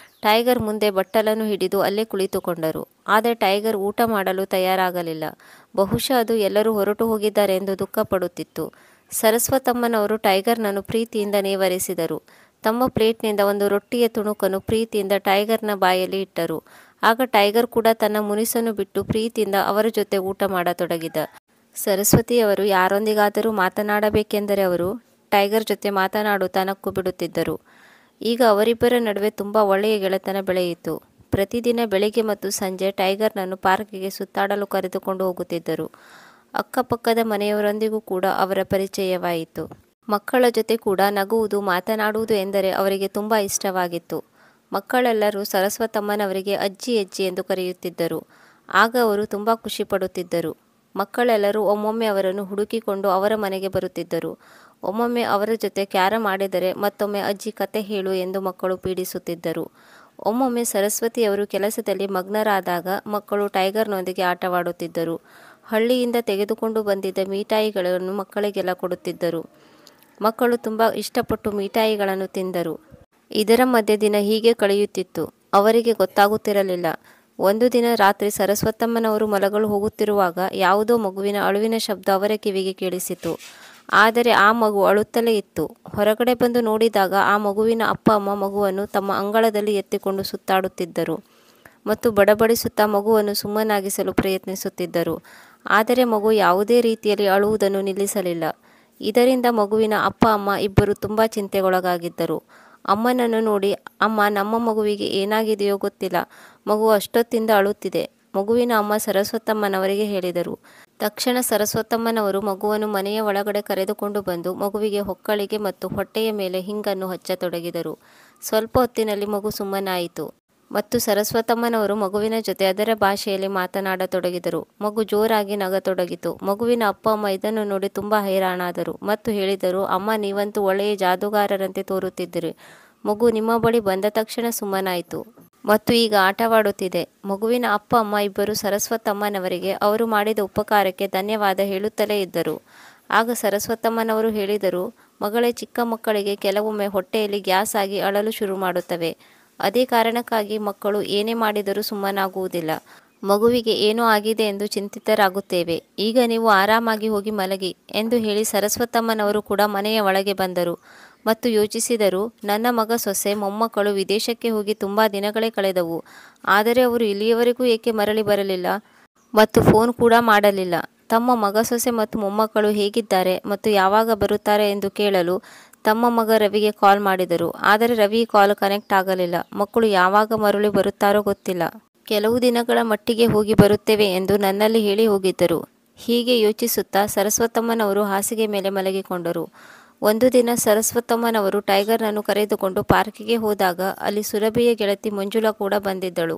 ಟೈಗರ್ ಮುಂದೆ ಬಟ್ಟಲನ್ನು ಹಿಡಿದು ಅಲ್ಲೇ ಕುಳಿತುಕೊಂಡರು. ಆದರೆ ಟೈಗರ್ ಊಟ ಮಾಡಲು ತಯಾರಾಗಲಿಲ್ಲ. ಬಹುಶಃ ಅದು ಎಲ್ಲರೂ ಹೊರಟು ಹೋಗಿದ್ದಾರೆ ಎಂದು ದುಃಖಪಡುತ್ತಿತ್ತು. ಸರಸ್ವತಮ್ಮನವರು ಟೈಗರ್ನನ್ನು ಪ್ರೀತಿಯಿಂದ ನೇವರಿಸಿದರು. ತಮ್ಮ ಪ್ಲೇಟ್ನಿಂದ ಒಂದು ರೊಟ್ಟಿಯ ತುಣುಕನ್ನು ಪ್ರೀತಿಯಿಂದ ಟೈಗರ್ನ ಬಾಯಲ್ಲಿ ಇಟ್ಟರು. ಆಗ ಟೈಗರ್ ಕೂಡ ತನ್ನ ಮುನಿಸನ್ನು ಬಿಟ್ಟು ಪ್ರೀತಿಯಿಂದ ಅವರ ಜೊತೆ ಊಟ ಮಾಡತೊಡಗಿದ. ಸರಸ್ವತಿಯವರು ಯಾರೊಂದಿಗಾದರೂ ಮಾತನಾಡಬೇಕೆಂದರೆ ಅವರು ಟೈಗರ್ ಜೊತೆ ಮಾತನಾಡುತ್ತಾ ನಕ್ಕು ಬಿಡುತ್ತಿದ್ದರು. ಈಗ ಅವರಿಬ್ಬರ ನಡುವೆ ತುಂಬ ಒಳ್ಳೆಯ ಗೆಳೆತನ ಬೆಳೆಯಿತು. ಪ್ರತಿದಿನ ಬೆಳಿಗ್ಗೆ ಮತ್ತು ಸಂಜೆ ಟೈಗರ್ನನ್ನು ಪಾರ್ಕಿಗೆ ಸುತ್ತಾಡಲು ಕರೆದುಕೊಂಡು ಹೋಗುತ್ತಿದ್ದರು. ಅಕ್ಕಪಕ್ಕದ ಮನೆಯವರೊಂದಿಗೂ ಕೂಡ ಅವರ ಪರಿಚಯವಾಯಿತು. ಮಕ್ಕಳ ಜೊತೆ ಕೂಡ ನಗುವುದು, ಮಾತನಾಡುವುದು ಎಂದರೆ ಅವರಿಗೆ ತುಂಬ ಇಷ್ಟವಾಗಿತ್ತು. ಮಕ್ಕಳೆಲ್ಲರೂ ಸರಸ್ವತಮ್ಮನವರಿಗೆ ಅಜ್ಜಿ ಅಜ್ಜಿ ಎಂದು ಕರೆಯುತ್ತಿದ್ದರು. ಆಗ ಅವರು ತುಂಬ ಖುಷಿಪಡುತ್ತಿದ್ದರು. ಮಕ್ಕಳೆಲ್ಲರೂ ಒಮ್ಮೊಮ್ಮೆ ಅವರನ್ನು ಹುಡುಕಿಕೊಂಡು ಅವರ ಮನೆಗೆ ಬರುತ್ತಿದ್ದರು. ಒಮ್ಮೊಮ್ಮೆ ಅವರ ಜೊತೆ ಕ್ಯಾರಂ ಆಡಿದರೆ ಮತ್ತೊಮ್ಮೆ ಅಜ್ಜಿ ಕತೆ ಹೇಳು ಎಂದು ಮಕ್ಕಳು ಪೀಡಿಸುತ್ತಿದ್ದರು. ಒಮ್ಮೊಮ್ಮೆ ಸರಸ್ವತಿಯವರು ಕೆಲಸದಲ್ಲಿ ಮಗ್ನರಾದಾಗ ಮಕ್ಕಳು ಟೈಗರ್ನೊಂದಿಗೆ ಆಟವಾಡುತ್ತಿದ್ದರು. ಹಳ್ಳಿಯಿಂದ ತೆಗೆದುಕೊಂಡು ಬಂದಿದ್ದ ಮಿಠಾಯಿಗಳನ್ನು ಮಕ್ಕಳಿಗೆಲ್ಲ ಕೊಡುತ್ತಿದ್ದರು. ಮಕ್ಕಳು ತುಂಬ ಇಷ್ಟಪಟ್ಟು ಮಿಠಾಯಿಗಳನ್ನು ತಿಂದರು. ಇದರ ಮಧ್ಯೆ ದಿನ ಹೀಗೆ ಕಳೆಯುತ್ತಿತ್ತು. ಅವರಿಗೆ ಗೊತ್ತಾಗುತ್ತಿರಲಿಲ್ಲ. ಒಂದು ದಿನ ರಾತ್ರಿ ಸರಸ್ವತಮ್ಮನವರು ಮಲಗಲು ಹೋಗುತ್ತಿರುವಾಗ ಯಾವುದೋ ಮಗುವಿನ ಅಳುವಿನ ಶಬ್ದ ಅವರ ಕಿವಿಗೆ ಕೇಳಿಸಿತು. ಆದರೆ ಆ ಮಗು ಅಳುತ್ತಲೇ ಇತ್ತು. ಹೊರಗಡೆ ಬಂದು ನೋಡಿದಾಗ ಆ ಮಗುವಿನ ಅಪ್ಪ ಅಮ್ಮ ಮಗುವನ್ನು ತಮ್ಮ ಅಂಗಳದಲ್ಲಿ ಎತ್ತಿಕೊಂಡು ಸುತ್ತಾಡುತ್ತಿದ್ದರು ಮತ್ತು ಬಡಬಡಿಸುತ್ತಾ ಮಗುವನ್ನು ಸುಮ್ಮನಾಗಿಸಲು ಪ್ರಯತ್ನಿಸುತ್ತಿದ್ದರು. ಆದರೆ ಮಗು ಯಾವುದೇ ರೀತಿಯಲ್ಲಿ ಅಳುವುದನ್ನು ನಿಲ್ಲಿಸಲಿಲ್ಲ. ಇದರಿಂದ ಮಗುವಿನ ಅಪ್ಪ ಅಮ್ಮ ಇಬ್ಬರು ತುಂಬ ಚಿಂತೆಗೊಳಗಾಗಿದ್ದರು. ಅಮ್ಮನನ್ನು ನೋಡಿ, ಅಮ್ಮ, ನಮ್ಮ ಮಗುವಿಗೆ ಏನಾಗಿದೆಯೋ ಗೊತ್ತಿಲ್ಲ, ಮಗು ಅಷ್ಟೊತ್ತಿಂದ ಅಳುತ್ತಿದೆ. ಮಗುವಿನ ಅಮ್ಮ ಸರಸ್ವತಮ್ಮನವರಿಗೆ ಹೇಳಿದರು. ತಕ್ಷಣ ಸರಸ್ವತಮ್ಮನವರು ಮಗುವನ್ನು ಮನೆಯ ಒಳಗಡೆ ಕರೆದುಕೊಂಡು ಬಂದು ಮಗುವಿಗೆ ಹೊಕ್ಕಳಿಗೆ ಮತ್ತು ಹೊಟ್ಟೆಯ ಮೇಲೆ ಹಿಂಗನ್ನು ಹಚ್ಚತೊಡಗಿದರು. ಸ್ವಲ್ಪ ಹೊತ್ತಿನಲ್ಲಿ ಮಗು ಸುಮ್ಮನಾಯಿತು ಮತ್ತು ಸರಸ್ವತಮ್ಮನವರು ಮಗುವಿನ ಜೊತೆ ಅದರ ಭಾಷೆಯಲ್ಲಿ ಮಾತನಾಡತೊಡಗಿದರು. ಮಗು ಜೋರಾಗಿ ನಗತೊಡಗಿತು. ಮಗುವಿನ ಅಪ್ಪ ಅಮ್ಮ ಇದನ್ನು ನೋಡಿ ತುಂಬ ಹೈರಾಣಾದರು ಮತ್ತು ಹೇಳಿದರು, ಅಮ್ಮ, ನೀವಂತೂ ಒಳ್ಳೆಯ ಜಾದೂಗಾರರಂತೆ ತೋರುತ್ತಿದ್ದೀರಿ. ಮಗು ನಿಮ್ಮ ಬಳಿ ಬಂದ ತಕ್ಷಣ ಸುಮ್ಮನಾಯಿತು ಮತ್ತು ಈಗ ಆಟವಾಡುತ್ತಿದೆ. ಮಗುವಿನ ಅಪ್ಪ ಅಮ್ಮ ಇಬ್ಬರು ಸರಸ್ವತಮ್ಮನವರಿಗೆ ಅವರು ಮಾಡಿದ ಉಪಕಾರಕ್ಕೆ ಧನ್ಯವಾದ ಹೇಳುತ್ತಲೇ ಇದ್ದರು. ಆಗ ಸರಸ್ವತಮ್ಮನವರು ಹೇಳಿದರು, ಮಗಳೇ, ಚಿಕ್ಕ ಮಕ್ಕಳಿಗೆ ಕೆಲವೊಮ್ಮೆ ಹೊಟ್ಟೆಯಲ್ಲಿ ಗ್ಯಾಸ್ ಆಗಿ ಅಳಲು ಶುರು ಮಾಡುತ್ತವೆ. ಅದೇ ಕಾರಣಕ್ಕಾಗಿ ಮಕ್ಕಳು ಏನೇ ಮಾಡಿದರೂ ಸುಮ್ಮನಾಗುವುದಿಲ್ಲ. ಮಗುವಿಗೆ ಏನೋ ಆಗಿದೆ ಎಂದು ಚಿಂತಿತರಾಗುತ್ತೇವೆ. ಈಗ ನೀವು ಆರಾಮಾಗಿ ಹೋಗಿ ಮಲಗಿ ಎಂದು ಹೇಳಿ ಸರಸ್ವತಮ್ಮನವರು ಕೂಡ ಮನೆಯ ಒಳಗೆ ಬಂದರು ಮತ್ತು ಯೋಚಿಸಿದರು, ನನ್ನ ಮಗ, ಸೊಸೆ, ಮೊಮ್ಮಕ್ಕಳು ವಿದೇಶಕ್ಕೆ ಹೋಗಿ ತುಂಬ ದಿನಗಳೇ ಕಳೆದವು. ಆದರೆ ಅವರು ಇಲ್ಲಿಯವರೆಗೂ ಏಕೆ ಮರಳಿ ಬರಲಿಲ್ಲ ಮತ್ತು ಫೋನ್ ಕೂಡ ಮಾಡಲಿಲ್ಲ. ತಮ್ಮ ಮಗ, ಸೊಸೆ ಮತ್ತು ಮೊಮ್ಮಕ್ಕಳು ಹೇಗಿದ್ದಾರೆ ಮತ್ತು ಯಾವಾಗ ಬರುತ್ತಾರೆ ಎಂದು ಕೇಳಲು ತಮ್ಮ ಮಗ ರವಿಗೆ ಕಾಲ್ ಮಾಡಿದರು. ಆದರೆ ರವಿ ಕಾಲ್ ಕನೆಕ್ಟ್ ಆಗಲಿಲ್ಲ. ಮಕ್ಕಳು ಯಾವಾಗ ಮರಳಿ ಬರುತ್ತಾರೋ ಗೊತ್ತಿಲ್ಲ. ಕೆಲವು ದಿನಗಳ ಮಟ್ಟಿಗೆ ಹೋಗಿ ಬರುತ್ತೇವೆ ಎಂದು ನನ್ನಲ್ಲಿ ಹೇಳಿ ಹೋಗಿದ್ದರು. ಹೀಗೆ ಯೋಚಿಸುತ್ತಾ ಸರಸ್ವತಮ್ಮನವರು ಹಾಸಿಗೆ ಮೇಲೆ ಮಲಗಿಕೊಂಡರು. ಒಂದು ದಿನ ಸರಸ್ವತಮ್ಮನವರು ಟೈಗರ್ನನ್ನು ಕರೆದುಕೊಂಡು ಪಾರ್ಕಿಗೆ ಹೋದಾಗ ಅಲ್ಲಿ ಸುರಭಿಯ ಗೆಳತಿ ಮಂಜುಳಾ ಕೂಡ ಬಂದಿದ್ದಳು.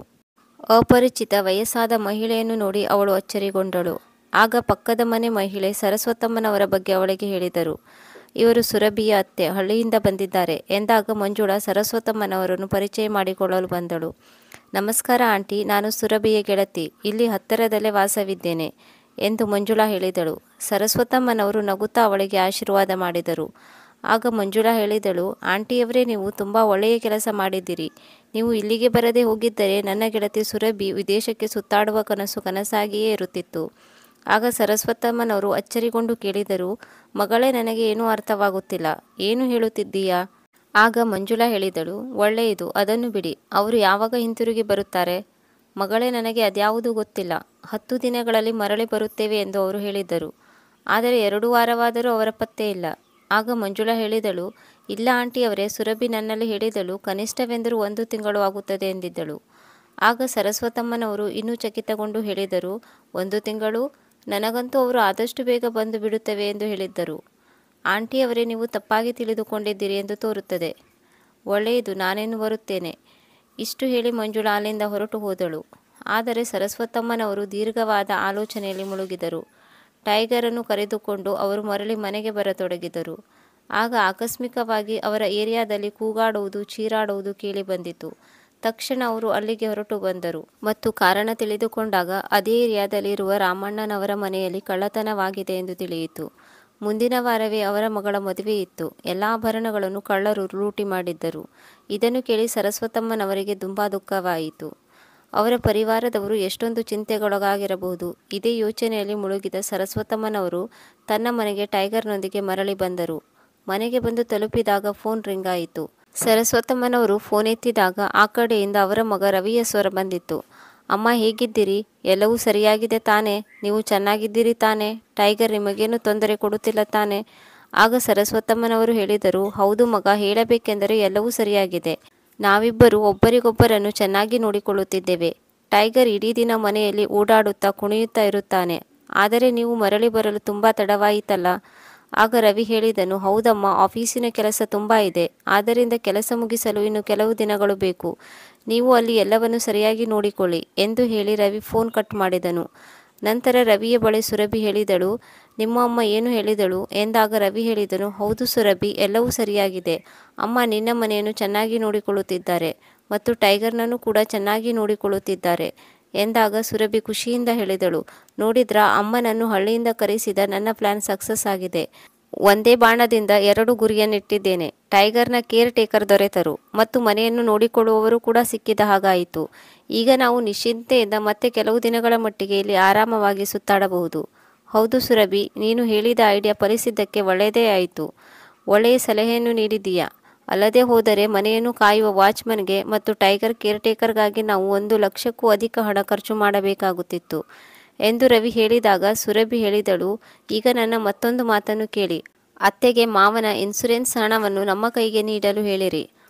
ಅಪರಿಚಿತ ವಯಸ್ಸಾದ ಮಹಿಳೆಯನ್ನು ನೋಡಿ ಅವಳು ಅಚ್ಚರಿಗೊಂಡಳು. ಆಗ ಪಕ್ಕದ ಮನೆ ಮಹಿಳೆ ಸರಸ್ವತಮ್ಮನವರ ಬಗ್ಗೆ ಅವಳಿಗೆ ಹೇಳಿದರು. ಇವರು ಸುರಭಿಯ ಅತ್ತೆ, ಹಳ್ಳಿಯಿಂದ ಬಂದಿದ್ದಾರೆ ಎಂದಾಗ ಮಂಜುಳಾ ಸರಸ್ವತಮ್ಮನವರನ್ನು ಪರಿಚಯ ಮಾಡಿಕೊಳ್ಳಲು ಬಂದಳು. ನಮಸ್ಕಾರ ಆಂಟಿ, ನಾನು ಸುರಭಿಯ ಗೆಳತಿ, ಇಲ್ಲಿ ಹತ್ತಿರದಲ್ಲೇ ವಾಸವಿದ್ದೇನೆ ಎಂದು ಮಂಜುಳಾ ಹೇಳಿದಳು. ಸರಸ್ವತಮ್ಮನವರು ನಗುತ್ತಾ ಅವಳಿಗೆ ಆಶೀರ್ವಾದ ಮಾಡಿದರು. ಆಗ ಮಂಜುಳಾ ಹೇಳಿದಳು, ಆಂಟಿಯವರೇ, ನೀವು ತುಂಬ ಒಳ್ಳೆಯ ಕೆಲಸ ಮಾಡಿದ್ದೀರಿ. ನೀವು ಇಲ್ಲಿಗೆ ಬರದೇ ಹೋಗಿದ್ದರೆ ನನ್ನ ಗೆಳತಿ ಸುರಭಿ ವಿದೇಶಕ್ಕೆ ಸುತ್ತಾಡುವ ಕನಸು ಕನಸಾಗಿಯೇ ಇರುತ್ತಿತ್ತು. ಆಗ ಸರಸ್ವತಮ್ಮನವರು ಅಚ್ಚರಿಗೊಂಡು ಕೇಳಿದರು, ಮಗಳೇ, ನನಗೆ ಏನೂ ಅರ್ಥವಾಗುತ್ತಿಲ್ಲ, ಏನು ಹೇಳುತ್ತಿದ್ದೀಯಾ? ಆಗ ಮಂಜುಳಾ ಹೇಳಿದಳು, ಒಳ್ಳೆಯದು, ಅದನ್ನು ಬಿಡಿ. ಅವರು ಯಾವಾಗ ಹಿಂತಿರುಗಿ ಬರುತ್ತಾರೆ? ಮಗಳೇ, ನನಗೆ ಅದ್ಯಾವುದೂ ಗೊತ್ತಿಲ್ಲ. 10 ದಿನಗಳಲ್ಲಿ ಮರಳಿ ಬರುತ್ತೇವೆ ಎಂದು ಅವರು ಹೇಳಿದ್ದರು. ಆದರೆ 2 ವಾರವಾದರೂ ಅವರ ಪತ್ತೆ ಇಲ್ಲ. ಆಗ ಮಂಜುಳಾ ಹೇಳಿದಳು, ಇಲ್ಲ ಆಂಟಿಯವರೇ, ಸುರಭಿ ನನ್ನಲ್ಲಿ ಹೇಳಿದಳು, ಕನಿಷ್ಠವೆಂದರೂ 1 ತಿಂಗಳು ಆಗುತ್ತದೆ ಎಂದಿದ್ದಳು. ಆಗ ಸರಸ್ವತಮ್ಮನವರು ಇನ್ನೂ ಚಕಿತಗೊಂಡು ಹೇಳಿದರು, 1 ತಿಂಗಳು? ನನಗಂತೂ ಅವರು ಆದಷ್ಟು ಬೇಗ ಬಂದು ಬಿಡುತ್ತವೆ ಎಂದು ಹೇಳಿದ್ದರು. ಆಂಟಿಯವರೇ, ನೀವು ತಪ್ಪಾಗಿ ತಿಳಿದುಕೊಂಡಿದ್ದೀರಿ ಎಂದು ತೋರುತ್ತದೆ. ಒಳ್ಳೆಯದು, ನಾನೇನು ಬರುತ್ತೇನೆ. ಇಷ್ಟು ಹೇಳಿ ಮಂಜುಳಾ ಅಲ್ಲಿಂದ ಹೊರಟು ಹೋದಳು. ಆದರೆ ಸರಸ್ವತಮ್ಮನವರು ದೀರ್ಘವಾದ ಆಲೋಚನೆಯಲ್ಲಿ ಮುಳುಗಿದರು. ಟೈಗರನ್ನು ಕರೆದುಕೊಂಡು ಅವರು ಮರಳಿ ಮನೆಗೆ ಬರತೊಡಗಿದರು. ಆಗ ಆಕಸ್ಮಿಕವಾಗಿ ಅವರ ಏರಿಯಾದಲ್ಲಿ ಕೂಗಾಡುವುದು, ಚೀರಾಡುವುದು ಕೇಳಿ ಬಂದಿತು. ತಕ್ಷಣ ಅವರು ಅಲ್ಲಿಗೆ ಹೊರಟು ಬಂದರು ಮತ್ತು ಕಾರಣ ತಿಳಿದುಕೊಂಡಾಗ ಅದೇ ಏರಿಯಾದಲ್ಲಿರುವ ರಾಮಣ್ಣನವರ ಮನೆಯಲ್ಲಿ ಕಳ್ಳತನವಾಗಿದೆ ಎಂದು ತಿಳಿಯಿತು. ಮುಂದಿನ ವಾರವೇ ಅವರ ಮಗಳ ಮದುವೆ ಇತ್ತು. ಎಲ್ಲ ಆಭರಣಗಳನ್ನು ಕಳ್ಳರು ಲೂಟಿ ಮಾಡಿದ್ದರು. ಇದನ್ನು ಕೇಳಿ ಸರಸ್ವತಮ್ಮನವರಿಗೆ ತುಂಬ ದುಃಖವಾಯಿತು. ಅವರ ಪರಿವಾರದವರು ಎಷ್ಟೊಂದು ಚಿಂತೆಗೊಳಗಾಗಿರಬಹುದು. ಇದೇ ಯೋಚನೆಯಲ್ಲಿ ಮುಳುಗಿದ ಸರಸ್ವತಮ್ಮನವರು ತನ್ನ ಮನೆಗೆ ಟೈಗರ್ನೊಂದಿಗೆ ಮರಳಿ ಬಂದರು. ಮನೆಗೆ ಬಂದು ತಲುಪಿದಾಗ ಫೋನ್ ರಿಂಗ್ ಆಯಿತು. ಸರಸ್ವತಮ್ಮನವರು ಫೋನ್ ಎತ್ತಿದಾಗ ಆ ಕಡೆಯಿಂದ ಅವರ ಮಗ ರವಿಯ ಸ್ವರ ಬಂದಿತ್ತು. ಅಮ್ಮ, ಹೇಗಿದ್ದೀರಿ? ಎಲ್ಲವೂ ಸರಿಯಾಗಿದೆ ತಾನೇ? ನೀವು ಚೆನ್ನಾಗಿದ್ದೀರಿ ತಾನೇ? ಟೈಗರ್ ನಿಮಗೇನು ತೊಂದರೆ ಕೊಡುತ್ತಿಲ್ಲ ತಾನೇ? ಆಗ ಸರಸ್ವತಮ್ಮನವರು ಹೇಳಿದರು, ಹೌದು ಮಗ, ಹೇಳಬೇಕೆಂದರೆ ಎಲ್ಲವೂ ಸರಿಯಾಗಿದೆ. ನಾವಿಬ್ಬರು ಒಬ್ಬರಿಗೊಬ್ಬರನ್ನು ಚೆನ್ನಾಗಿ ನೋಡಿಕೊಳ್ಳುತ್ತಿದ್ದೇವೆ. ಟೈಗರ್ ಇಡೀ ದಿನ ಮನೆಯಲ್ಲಿ ಓಡಾಡುತ್ತಾ ಕುಣಿಯುತ್ತಾ ಇರುತ್ತಾನೆ. ಆದರೆ ನೀವು ಮರಳಿ ಬರಲು ತುಂಬ ತಡವಾಯಿತಲ್ಲ? ಆಗ ರವಿ ಹೇಳಿದನು, ಹೌದಮ್ಮ, ಆಫೀಸಿನ ಕೆಲಸ ತುಂಬ ಇದೆ. ಆದ್ದರಿಂದ ಕೆಲಸ ಮುಗಿಸಲು ಇನ್ನು ಕೆಲವು ದಿನಗಳು ಬೇಕು. ನೀವು ಅಲ್ಲಿ ಎಲ್ಲವನ್ನು ಸರಿಯಾಗಿ ನೋಡಿಕೊಳ್ಳಿ ಎಂದು ಹೇಳಿ ರವಿ ಫೋನ್ ಕಟ್ ಮಾಡಿದನು. ನಂತರ ರವಿಯ ಬಳಿ ಸುರಭಿ ಹೇಳಿದಳು, ನಿಮ್ಮ ಅಮ್ಮ ಏನು ಹೇಳಿದಳು ಎಂದಾಗ ರವಿ ಹೇಳಿದನು, ಹೌದು ಸುರಭಿ, ಎಲ್ಲವೂ ಸರಿಯಾಗಿದೆ. ಅಮ್ಮ ನಿನ್ನ ಮನೆಯನ್ನು ಚೆನ್ನಾಗಿ ನೋಡಿಕೊಳ್ಳುತ್ತಿದ್ದಾರೆ ಮತ್ತು ಟೈಗರ್ನನ್ನು ಕೂಡ ಚೆನ್ನಾಗಿ ನೋಡಿಕೊಳ್ಳುತ್ತಿದ್ದಾರೆ ಎಂದಾಗ ಸುರಭಿ ಖುಷಿಯಿಂದ ಹೇಳಿದಳು, ನೋಡಿದ್ರಾ, ಅಮ್ಮನನ್ನು ಹಳ್ಳಿಯಿಂದ ಕರೆಸಿದ ನನ್ನ ಪ್ಲಾನ್ ಸಕ್ಸಸ್ ಆಗಿದೆ. ಒಂದೇ ಬಾಣದಿಂದ 2 ಗುರಿಯನ್ನಿಟ್ಟಿದ್ದೇನೆ. ಟೈಗರ್ನ ಕೇರ್ ಟೇಕರ್ ದೊರೆತರು ಮತ್ತು ಮನೆಯನ್ನು ನೋಡಿಕೊಳ್ಳುವವರು ಕೂಡ ಸಿಕ್ಕಿದ ಹಾಗಾಯಿತು. ಈಗ ನಾವು ನಿಶ್ಚಿಂತೆಯಿಂದ ಮತ್ತೆ ಕೆಲವು ದಿನಗಳ ಮಟ್ಟಿಗೆ ಇಲ್ಲಿ ಆರಾಮವಾಗಿ ಸುತ್ತಾಡಬಹುದು. ಹೌದು ಸುರಭಿ, ನೀನು ಹೇಳಿದ ಐಡಿಯಾ ಫಲಿಸಿದ್ದಕ್ಕೆ ಒಳ್ಳೆಯದೇ ಆಯಿತು. ಒಳ್ಳೆಯ ಸಲಹೆಯನ್ನು ನೀಡಿದ್ದೀಯಾ. ಅಲ್ಲದೆ ಹೋದರೆ ಮನೆಯನ್ನು ಕಾಯುವ ವಾಚ್ಮನ್ಗೆ ಮತ್ತು ಟೈಗರ್ ಕೇರ್ ಟೇಕರ್ಗಾಗಿ ನಾವು 1 ಲಕ್ಷಕ್ಕೂ ಅಧಿಕ ಹಣ ಖರ್ಚು ಮಾಡಬೇಕಾಗುತ್ತಿತ್ತು ಎಂದು ರವಿ ಹೇಳಿದಾಗ ಸುರಭಿ ಹೇಳಿದಳು, ಈಗ ನನ್ನ ಮತ್ತೊಂದು ಮಾತನ್ನು ಕೇಳಿ. ಅತ್ತೆಗೆ ಮಾವನ ಇನ್ಸುರೆನ್ಸ್ ಹಣವನ್ನು ನಮ್ಮ ಕೈಗೆ ನೀಡಲು ಹೇಳಿರಿ.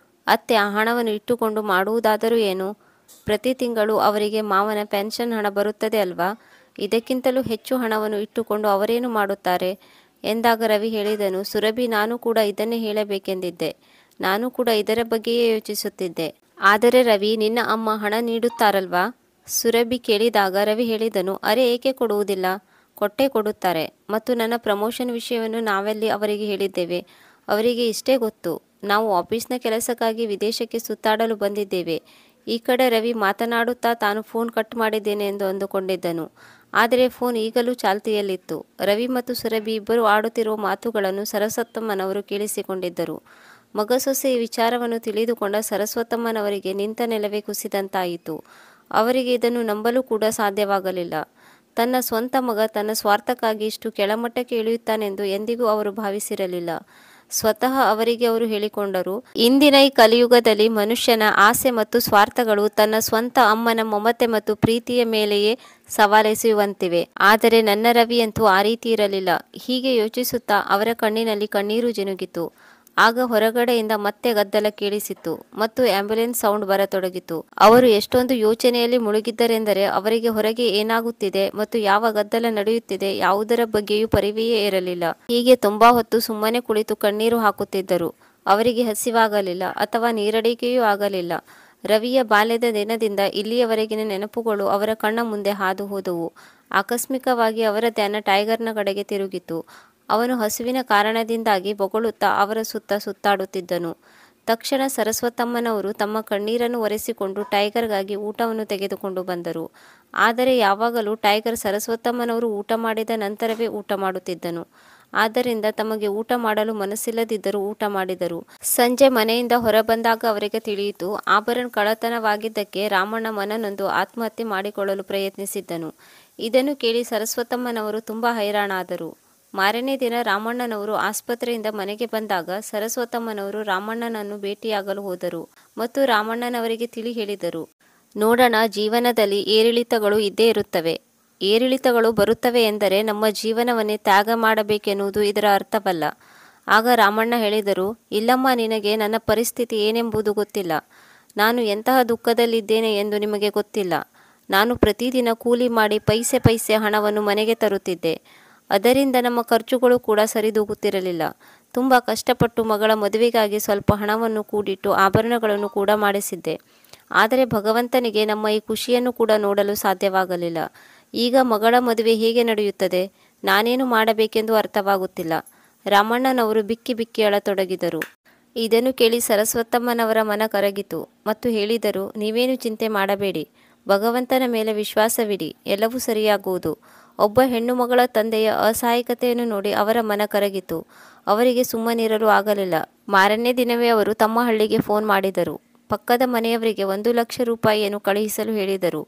ಅತ್ತೆ ಆ ಹಣವನ್ನು ಇಟ್ಟುಕೊಂಡು ಮಾಡುವುದಾದರೂ ಏನು? ಪ್ರತಿ ತಿಂಗಳು ಅವರಿಗೆ ಮಾವನ ಪೆನ್ಷನ್ ಹಣ ಬರುತ್ತದೆ ಅಲ್ವಾ? ಇದಕ್ಕಿಂತಲೂ ಹೆಚ್ಚು ಹಣವನ್ನು ಇಟ್ಟುಕೊಂಡು ಅವರೇನು ಮಾಡುತ್ತಾರೆ ಎಂದಾಗ ರವಿ ಹೇಳಿದನು, ಸುರಭಿ, ನಾನು ಕೂಡ ಇದನ್ನೇ ಹೇಳಬೇಕೆಂದಿದ್ದೆ. ನಾನು ಕೂಡ ಇದರ ಬಗ್ಗೆಯೇ ಯೋಚಿಸುತ್ತಿದ್ದೆ. ಆದರೆ ರವಿ, ನಿನ್ನ ಅಮ್ಮ ಹಣ ನೀಡುತ್ತಾರಲ್ವಾ? ಸುರಭಿ ಕೇಳಿದಾಗ ರವಿ ಹೇಳಿದನು, ಅರೆ, ಏಕೆ ಕೊಡುವುದಿಲ್ಲ? ಕೊಟ್ಟೇ ಕೊಡುತ್ತಾರೆ. ಮತ್ತು ನನ್ನ ಪ್ರಮೋಷನ್ ವಿಷಯವನ್ನು ನಾವೆಲ್ಲಿ ಅವರಿಗೆ ಹೇಳಿದ್ದೇವೆ? ಅವರಿಗೆ ಇಷ್ಟೇ ಗೊತ್ತು. ನಾವು ಆಫೀಸ್ನ ಕೆಲಸಕ್ಕಾಗಿ ವಿದೇಶಕ್ಕೆ ಸುತ್ತಾಡಲು ಬಂದಿದ್ದೇವೆ. ಈ ಕಡೆ ರವಿ ಮಾತನಾಡುತ್ತಾ ತಾನು ಫೋನ್ ಕಟ್ ಮಾಡಿದ್ದೇನೆ ಎಂದು ಅಂದುಕೊಂಡಿದ್ದನು. ಆದರೆ ಫೋನ್ ಈಗಲೂ ಚಾಲ್ತಿಯಲ್ಲಿತ್ತು. ರವಿ ಮತ್ತು ಸುರಭಿ ಇಬ್ಬರು ಆಡುತ್ತಿರುವ ಮಾತುಗಳನ್ನು ಸರಸ್ವತಮ್ಮನವರು ಕೇಳಿಸಿಕೊಂಡಿದ್ದರು. ಮಗ ಸೊಸೆ ಈ ವಿಚಾರವನ್ನು ತಿಳಿದುಕೊಂಡ ಸರಸ್ವತಮ್ಮನವರಿಗೆ ನಿಂತ ನೆಲವೇ ಕುಸಿದಂತಾಯಿತು. ಅವರಿಗೆ ಇದನ್ನು ನಂಬಲು ಕೂಡ ಸಾಧ್ಯವಾಗಲಿಲ್ಲ. ತನ್ನ ಸ್ವಂತ ಮಗ ತನ್ನ ಸ್ವಾರ್ಥಕ್ಕಾಗಿ ಇಷ್ಟು ಕೆಳಮಟ್ಟಕ್ಕೆ ಇಳಿಯುತ್ತಾನೆಂದು ಎಂದಿಗೂ ಅವರು ಭಾವಿಸಿರಲಿಲ್ಲ. ಸ್ವತಃ ಅವರಿಗೆ ಅವರು ಹೇಳಿಕೊಂಡರು, ಇಂದಿನ ಈ ಕಲಿಯುಗದಲ್ಲಿ ಮನುಷ್ಯನ ಆಸೆ ಮತ್ತು ಸ್ವಾರ್ಥಗಳು ತನ್ನ ಸ್ವಂತ ಅಮ್ಮನ ಮಮತೆ ಮತ್ತು ಪ್ರೀತಿಯ ಮೇಲೆಯೇ ಸವಾಲೆಸೆಯುವಂತಿವೆ. ಆದರೆ ನನ್ನ ರವಿಯಂತೂ ಆ ರೀತಿ ಇರಲಿಲ್ಲ. ಹೀಗೆ ಯೋಚಿಸುತ್ತಾ ಅವರ ಕಣ್ಣಿನಲ್ಲಿ ಕಣ್ಣೀರು ಜಿನುಗಿತು. ಆಗ ಹೊರಗಡೆಯಿಂದ ಮತ್ತೆ ಗದ್ದಲ ಕೇಳಿಸಿತು ಮತ್ತು ಆಂಬ್ಯುಲೆನ್ಸ್ ಸೌಂಡ್ ಬರತೊಡಗಿತು. ಅವರು ಎಷ್ಟೊಂದು ಯೋಚನೆಯಲ್ಲಿ ಮುಳುಗಿದ್ದರೆಂದರೆ ಅವರಿಗೆ ಹೊರಗೆ ಏನಾಗುತ್ತಿದೆ ಮತ್ತು ಯಾವ ಗದ್ದಲ ನಡೆಯುತ್ತಿದೆ ಯಾವುದರ ಬಗ್ಗೆಯೂ ಪರಿವೆಯೇ ಇರಲಿಲ್ಲ. ಹೀಗೆ ತುಂಬಾ ಹೊತ್ತು ಸುಮ್ಮನೆ ಕುಳಿತು ಕಣ್ಣೀರು ಹಾಕುತ್ತಿದ್ದರು. ಅವರಿಗೆ ಹಸಿವಾಗಲಿಲ್ಲ ಅಥವಾ ನೀರಡಿಕೆಯೂ ಆಗಲಿಲ್ಲ. ರವಿಯ ಬಾಲ್ಯದ ದಿನದಿಂದ ಇಲ್ಲಿಯವರೆಗಿನ ನೆನಪುಗಳು ಅವರ ಕಣ್ಣ ಮುಂದೆ ಹಾದು ಹೋದವು. ಆಕಸ್ಮಿಕವಾಗಿ ಅವರ ಧ್ಯಾನ ಟೈಗರ್ನ ಕಡೆಗೆ ತಿರುಗಿತು. ಅವನು ಹಸುವಿನ ಕಾರಣದಿಂದಾಗಿ ಬೊಗಳುತ್ತಾ ಅವರ ಸುತ್ತ ಸುತ್ತಾಡುತ್ತಿದ್ದನು. ತಕ್ಷಣ ಸರಸ್ವತಮ್ಮನವರು ತಮ್ಮ ಕಣ್ಣೀರನ್ನು ಒರೆಸಿಕೊಂಡು ಟೈಗರ್ಗಾಗಿ ಊಟವನ್ನು ತೆಗೆದುಕೊಂಡು ಬಂದರು. ಆದರೆ ಯಾವಾಗಲೂ ಟೈಗರ್ ಸರಸ್ವತಮ್ಮನವರು ಊಟ ಮಾಡಿದ ನಂತರವೇ ಊಟ ಮಾಡುತ್ತಿದ್ದನು. ಆದ್ದರಿಂದ ತಮಗೆ ಊಟ ಮಾಡಲು ಮನಸ್ಸಿಲ್ಲದಿದ್ದರೂ ಊಟ ಮಾಡಿದರು. ಸಂಜೆ ಮನೆಯಿಂದ ಹೊರಬಂದಾಗ ಅವರಿಗೆ ತಿಳಿಯಿತು, ಆಭರಣ ಕಳ್ಳತನವಾಗಿದ್ದಕ್ಕೆ ರಾಮಣ್ಣ ಮನನೊಂದು ಆತ್ಮಹತ್ಯೆ ಮಾಡಿಕೊಳ್ಳಲು ಪ್ರಯತ್ನಿಸಿದ್ದನು. ಇದನ್ನು ಕೇಳಿ ಸರಸ್ವತಮ್ಮನವರು ತುಂಬ ಹೈರಾಣಾದರು. ಮಾರನೇ ದಿನ ರಾಮಣ್ಣನವರು ಆಸ್ಪತ್ರೆಯಿಂದ ಮನೆಗೆ ಬಂದಾಗ ಸರಸ್ವತಮ್ಮನವರು ರಾಮಣ್ಣನನ್ನು ಭೇಟಿಯಾಗಲು ಹೋದರು ಮತ್ತು ರಾಮಣ್ಣನವರಿಗೆ ತಿಳಿ ಹೇಳಿದರು, ನೋಡೋಣ, ಜೀವನದಲ್ಲಿ ಏರಿಳಿತಗಳು ಇದ್ದೇ ಇರುತ್ತವೆ. ಏರಿಳಿತಗಳು ಬರುತ್ತವೆ ಎಂದರೆ ನಮ್ಮ ಜೀವನವನ್ನೇ ತ್ಯಾಗ ಮಾಡಬೇಕೆನ್ನುವುದು ಇದರ ಅರ್ಥವಲ್ಲ. ಆಗ ರಾಮಣ್ಣ ಹೇಳಿದರು, ಇಲ್ಲಮ್ಮ, ನಿನಗೆ ನನ್ನ ಪರಿಸ್ಥಿತಿ ಏನೆಂಬುದು ಗೊತ್ತಿಲ್ಲ. ನಾನು ಎಂತಹ ದುಃಖದಲ್ಲಿದ್ದೇನೆ ಎಂದು ನಿಮಗೆ ಗೊತ್ತಿಲ್ಲ. ನಾನು ಪ್ರತಿದಿನ ಕೂಲಿ ಮಾಡಿ ಪೈಸೆ ಪೈಸೆ ಹಣವನ್ನು ಮನೆಗೆ ತರುತ್ತಿದ್ದೆ. ಅದರಿಂದ ನಮ್ಮ ಖರ್ಚುಗಳು ಕೂಡ ಸರಿದೂಗುತ್ತಿರಲಿಲ್ಲ. ತುಂಬ ಕಷ್ಟಪಟ್ಟು ಮಗಳ ಮದುವೆಗಾಗಿ ಸ್ವಲ್ಪ ಹಣವನ್ನು ಕೂಡಿಟ್ಟು ಆಭರಣಗಳನ್ನು ಕೂಡ ಮಾಡಿಸಿದ್ದೆ. ಆದರೆ ಭಗವಂತನಿಗೆ ನಮ್ಮ ಈ ಖುಷಿಯನ್ನು ಕೂಡ ನೋಡಲು ಸಾಧ್ಯವಾಗಲಿಲ್ಲ. ಈಗ ಮಗಳ ಮದುವೆ ಹೇಗೆ ನಡೆಯುತ್ತದೆ? ನಾನೇನು ಮಾಡಬೇಕೆಂದು ಅರ್ಥವಾಗುತ್ತಿಲ್ಲ. ರಾಮಣ್ಣನವರು ಬಿಕ್ಕಿ ಬಿಕ್ಕಿ ಅಳತೊಡಗಿದರು. ಇದನ್ನು ಕೇಳಿ ಸರಸ್ವತಮ್ಮನವರ ಮನ ಕರಗಿತು ಮತ್ತು ಹೇಳಿದರು, ನೀವೇನು ಚಿಂತೆ ಮಾಡಬೇಡಿ. ಭಗವಂತನ ಮೇಲೆ ವಿಶ್ವಾಸವಿಡಿ, ಎಲ್ಲವೂ ಸರಿಯಾಗುವುದು. ಒಬ್ಬ ಹೆಣ್ಣು ಮಗಳ ತಂದೆಯ ಅಸಹಾಯಕತೆಯನ್ನು ನೋಡಿ ಅವರ ಮನ ಕರಗಿತು. ಅವರಿಗೆ ಸುಮ್ಮನಿರಲು ಆಗಲಿಲ್ಲ. ಮಾರನೇ ದಿನವೇ ಅವರು ತಮ್ಮ ಹಳ್ಳಿಗೆ ಫೋನ್ ಮಾಡಿದರು. ಪಕ್ಕದ ಮನೆಯವರಿಗೆ 1 ಲಕ್ಷ ರೂಪಾಯಿಯನ್ನು ಕಳುಹಿಸಲು ಹೇಳಿದರು.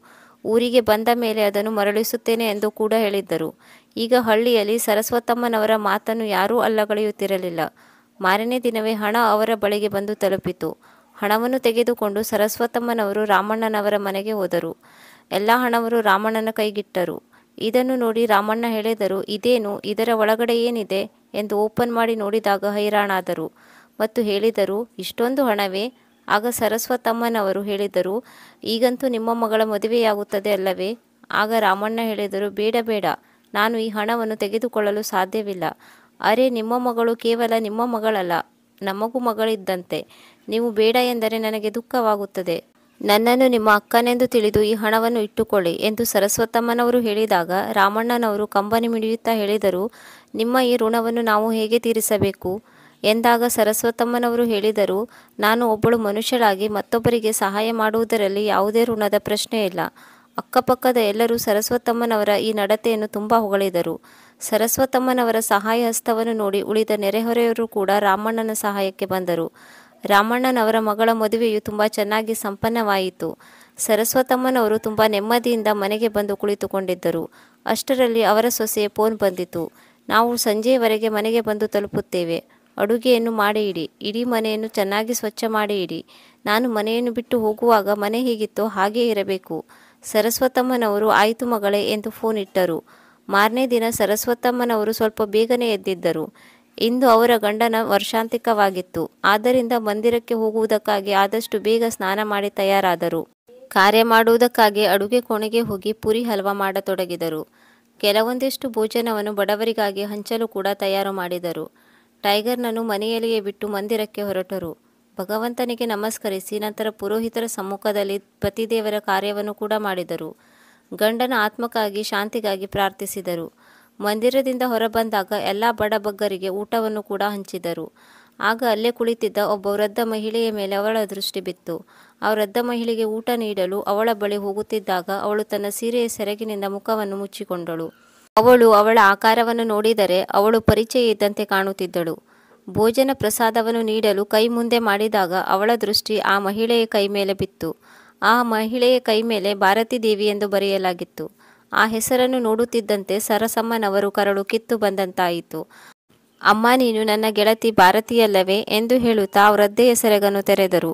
ಊರಿಗೆ ಬಂದ ಮೇಲೆ ಅದನ್ನು ಮರಳಿಸುತ್ತೇನೆ ಎಂದು ಕೂಡ ಹೇಳಿದ್ದರು. ಈಗ ಹಳ್ಳಿಯಲ್ಲಿ ಸರಸ್ವತಮ್ಮನವರ ಮಾತನ್ನು ಯಾರೂ ಅಲ್ಲಗಳೆಯುತ್ತಿರಲಿಲ್ಲ. ಮಾರನೇ ದಿನವೇ ಹಣ ಅವರ ಬಳಿಗೆ ಬಂದು ತಲುಪಿತು. ಹಣವನ್ನು ತೆಗೆದುಕೊಂಡು ಸರಸ್ವತಮ್ಮನವರು ರಾಮಣ್ಣನವರ ಮನೆಗೆ ಹೋದರು. ಎಲ್ಲ ಹಣವನ್ನು ರಾಮಣ್ಣನ ಕೈಗಿಟ್ಟರು. ಇದನ್ನು ನೋಡಿ ರಾಮಣ್ಣ ಹೇಳಿದರು, ಇದೇನು, ಇದರ ಒಳಗಡೆ ಏನಿದೆ ಎಂದು ಓಪನ್ ಮಾಡಿ ನೋಡಿದಾಗ ಹೈರಾಣಾದರು ಮತ್ತು ಹೇಳಿದರು, ಇಷ್ಟೊಂದು ಹಣವೇ? ಆಗ ಸರಸ್ವತಮ್ಮನವರು ಹೇಳಿದರು, ಈಗಂತೂ ನಿಮ್ಮ ಮಗಳ ಮದುವೆಯಾಗುತ್ತದೆ ಅಲ್ಲವೇ? ಆಗ ರಾಮಣ್ಣ ಹೇಳಿದರು, ಬೇಡ ಬೇಡ, ನಾನು ಈ ಹಣವನ್ನು ತೆಗೆದುಕೊಳ್ಳಲು ಸಾಧ್ಯವಿಲ್ಲ. ಅರೆ, ನಿಮ್ಮ ಮಗಳು ಕೇವಲ ನಿಮ್ಮ ಮಗಳಲ್ಲ, ನಮಗೂ ಮಗಳಿದ್ದಂತೆ. ನೀವು ಬೇಡ ಎಂದರೆ ನನಗೆ ದುಃಖವಾಗುತ್ತದೆ. ನನ್ನನ್ನು ನಿಮ್ಮ ಅಕ್ಕನೆಂದು ತಿಳಿದು ಈ ಹಣವನ್ನು ಇಟ್ಟುಕೊಳ್ಳಿ ಎಂದು ಸರಸ್ವತಮ್ಮನವರು ಹೇಳಿದಾಗ ರಾಮಣ್ಣನವರು ಕಂಬನಿ ಮಿಡಿಯುತ್ತಾ ಹೇಳಿದರು, ನಿಮ್ಮ ಈ ಋಣವನ್ನು ನಾವು ಹೇಗೆ ತೀರಿಸಬೇಕು ಎಂದಾಗ ಸರಸ್ವತಮ್ಮನವರು ಹೇಳಿದರು, ನಾನು ಒಬ್ಬಳು ಮನುಷ್ಯಳಾಗಿ ಮತ್ತೊಬ್ಬರಿಗೆ ಸಹಾಯ ಮಾಡುವುದರಲ್ಲಿ ಯಾವುದೇ ಋಣದ ಪ್ರಶ್ನೆ ಇಲ್ಲ. ಅಕ್ಕಪಕ್ಕದ ಎಲ್ಲರೂ ಸರಸ್ವತಮ್ಮನವರ ಈ ನಡತೆಯನ್ನು ತುಂಬ ಹೊಗಳಿದರು. ಸರಸ್ವತಮ್ಮನವರ ಸಹಾಯ ಹಸ್ತವನ್ನು ನೋಡಿ ಉಳಿದ ನೆರೆಹೊರೆಯವರು ಕೂಡ ರಾಮಣ್ಣನ ಸಹಾಯಕ್ಕೆ ಬಂದರು. ರಾಮಣ್ಣನವರ ಮಗಳ ಮದುವೆಯು ತುಂಬ ಚೆನ್ನಾಗಿ ಸಂಪನ್ನವಾಯಿತು. ಸರಸ್ವತಮ್ಮನವರು ತುಂಬ ನೆಮ್ಮದಿಯಿಂದ ಮನೆಗೆ ಬಂದು ಕುಳಿತುಕೊಂಡಿದ್ದರು. ಅಷ್ಟರಲ್ಲಿ ಅವರ ಸೊಸೆಯ ಫೋನ್ ಬಂದಿತು. ನಾವು ಸಂಜೆಯವರೆಗೆ ಮನೆಗೆ ಬಂದು ತಲುಪುತ್ತೇವೆ. ಅಡುಗೆಯನ್ನು ಮಾಡಿ ಇಡಿ. ಇಡೀ ಮನೆಯನ್ನು ಚೆನ್ನಾಗಿ ಸ್ವಚ್ಛ ಮಾಡಿ ಇಡಿ. ನಾನು ಮನೆಯನ್ನು ಬಿಟ್ಟು ಹೋಗುವಾಗ ಮನೆ ಹೇಗಿತ್ತೋ ಹಾಗೇ ಇರಬೇಕು. ಸರಸ್ವತಮ್ಮನವರು ಆಯಿತು ಮಗಳೇ ಎಂದು ಫೋನ್ ಇಟ್ಟರು. ಮಾರನೇ ದಿನ ಸರಸ್ವತಮ್ಮನವರು ಸ್ವಲ್ಪ ಬೇಗನೆ ಎದ್ದಿದ್ದರು. ಇಂದು ಅವರ ಗಂಡನ ವರ್ಷಾಂತಿಕವಾಗಿತ್ತು. ಆದ್ದರಿಂದ ಮಂದಿರಕ್ಕೆ ಹೋಗುವುದಕ್ಕಾಗಿ ಆದಷ್ಟು ಬೇಗ ಸ್ನಾನ ಮಾಡಿ ತಯಾರಾದರು. ಕಾರ್ಯ ಮಾಡುವುದಕ್ಕಾಗಿ ಅಡುಗೆ ಕೋಣೆಗೆ ಹೋಗಿ ಪುರಿ ಹಲ್ವಾ ಮಾಡತೊಡಗಿದರು. ಕೆಲವೊಂದಿಷ್ಟು ಭೋಜನವನ್ನು ಬಡವರಿಗಾಗಿ ಹಂಚಲು ಕೂಡ ತಯಾರು ಮಾಡಿದರು. ಟೈಗರ್ನನ್ನು ಮನೆಯಲ್ಲಿಯೇ ಬಿಟ್ಟು ಮಂದಿರಕ್ಕೆ ಹೊರಟರು. ಭಗವಂತನಿಗೆ ನಮಸ್ಕರಿಸಿ ನಂತರ ಪುರೋಹಿತರ ಸಮ್ಮುಖದಲ್ಲಿ ಪತಿದೇವರ ಕಾರ್ಯವನ್ನು ಕೂಡ ಮಾಡಿದರು. ಗಂಡನ ಆತ್ಮಕ್ಕಾಗಿ ಶಾಂತಿಗಾಗಿ ಪ್ರಾರ್ಥಿಸಿದರು. ಮಂದಿರದಿಂದ ಹೊರಬಂದಾಗ ಎಲ್ಲ ಬಡಬಗ್ಗರಿಗೆ ಊಟವನ್ನು ಕೂಡ ಹಂಚಿದರು. ಆಗ ಅಲ್ಲೇ ಕುಳಿತಿದ್ದ ಒಬ್ಬ ವೃದ್ಧ ಮಹಿಳೆಯ ಮೇಲೆ ಅವಳ ದೃಷ್ಟಿ ಬಿತ್ತು. ಆ ವೃದ್ಧ ಮಹಿಳೆಗೆ ಊಟ ನೀಡಲು ಅವಳ ಬಳಿ ಹೋಗುತ್ತಿದ್ದಾಗ ಅವಳು ತನ್ನ ಸೀರೆಯ ಸೆರಗಿನಿಂದ ಮುಖವನ್ನು ಮುಚ್ಚಿಕೊಂಡಳು. ಅವಳು ಅವಳ ಆಕಾರವನ್ನು ನೋಡಿದರೆ ಅವಳು ಪರಿಚಯ ಇದ್ದಂತೆ ಕಾಣುತ್ತಿದ್ದಳು. ಭೋಜನ ಪ್ರಸಾದವನ್ನು ನೀಡಲು ಕೈ ಮುಂದೆ ಮಾಡಿದಾಗ ಅವಳ ದೃಷ್ಟಿ ಆ ಮಹಿಳೆಯ ಕೈ ಮೇಲೆ ಬಿತ್ತು. ಆ ಮಹಿಳೆಯ ಕೈ ಮೇಲೆ ಭಾರತೀ ದೇವಿ ಎಂದು ಬರೆಯಲಾಗಿತ್ತು. ಆ ಹೆಸರನ್ನು ನೋಡುತ್ತಿದ್ದಂತೆ ಸರಸಮ್ಮನವರು ಕರಳು ಕಿತ್ತು ಬಂದಂತಾಯಿತು. ಅಮ್ಮ, ನೀನು ನನ್ನ ಗೆಳತಿ ಭಾರತೀಯಲ್ಲವೇ ಎಂದು ಹೇಳುತ್ತಾ ವೃದ್ಧೆಯ ಸೆರಗನ್ನು ತೆರೆದರು.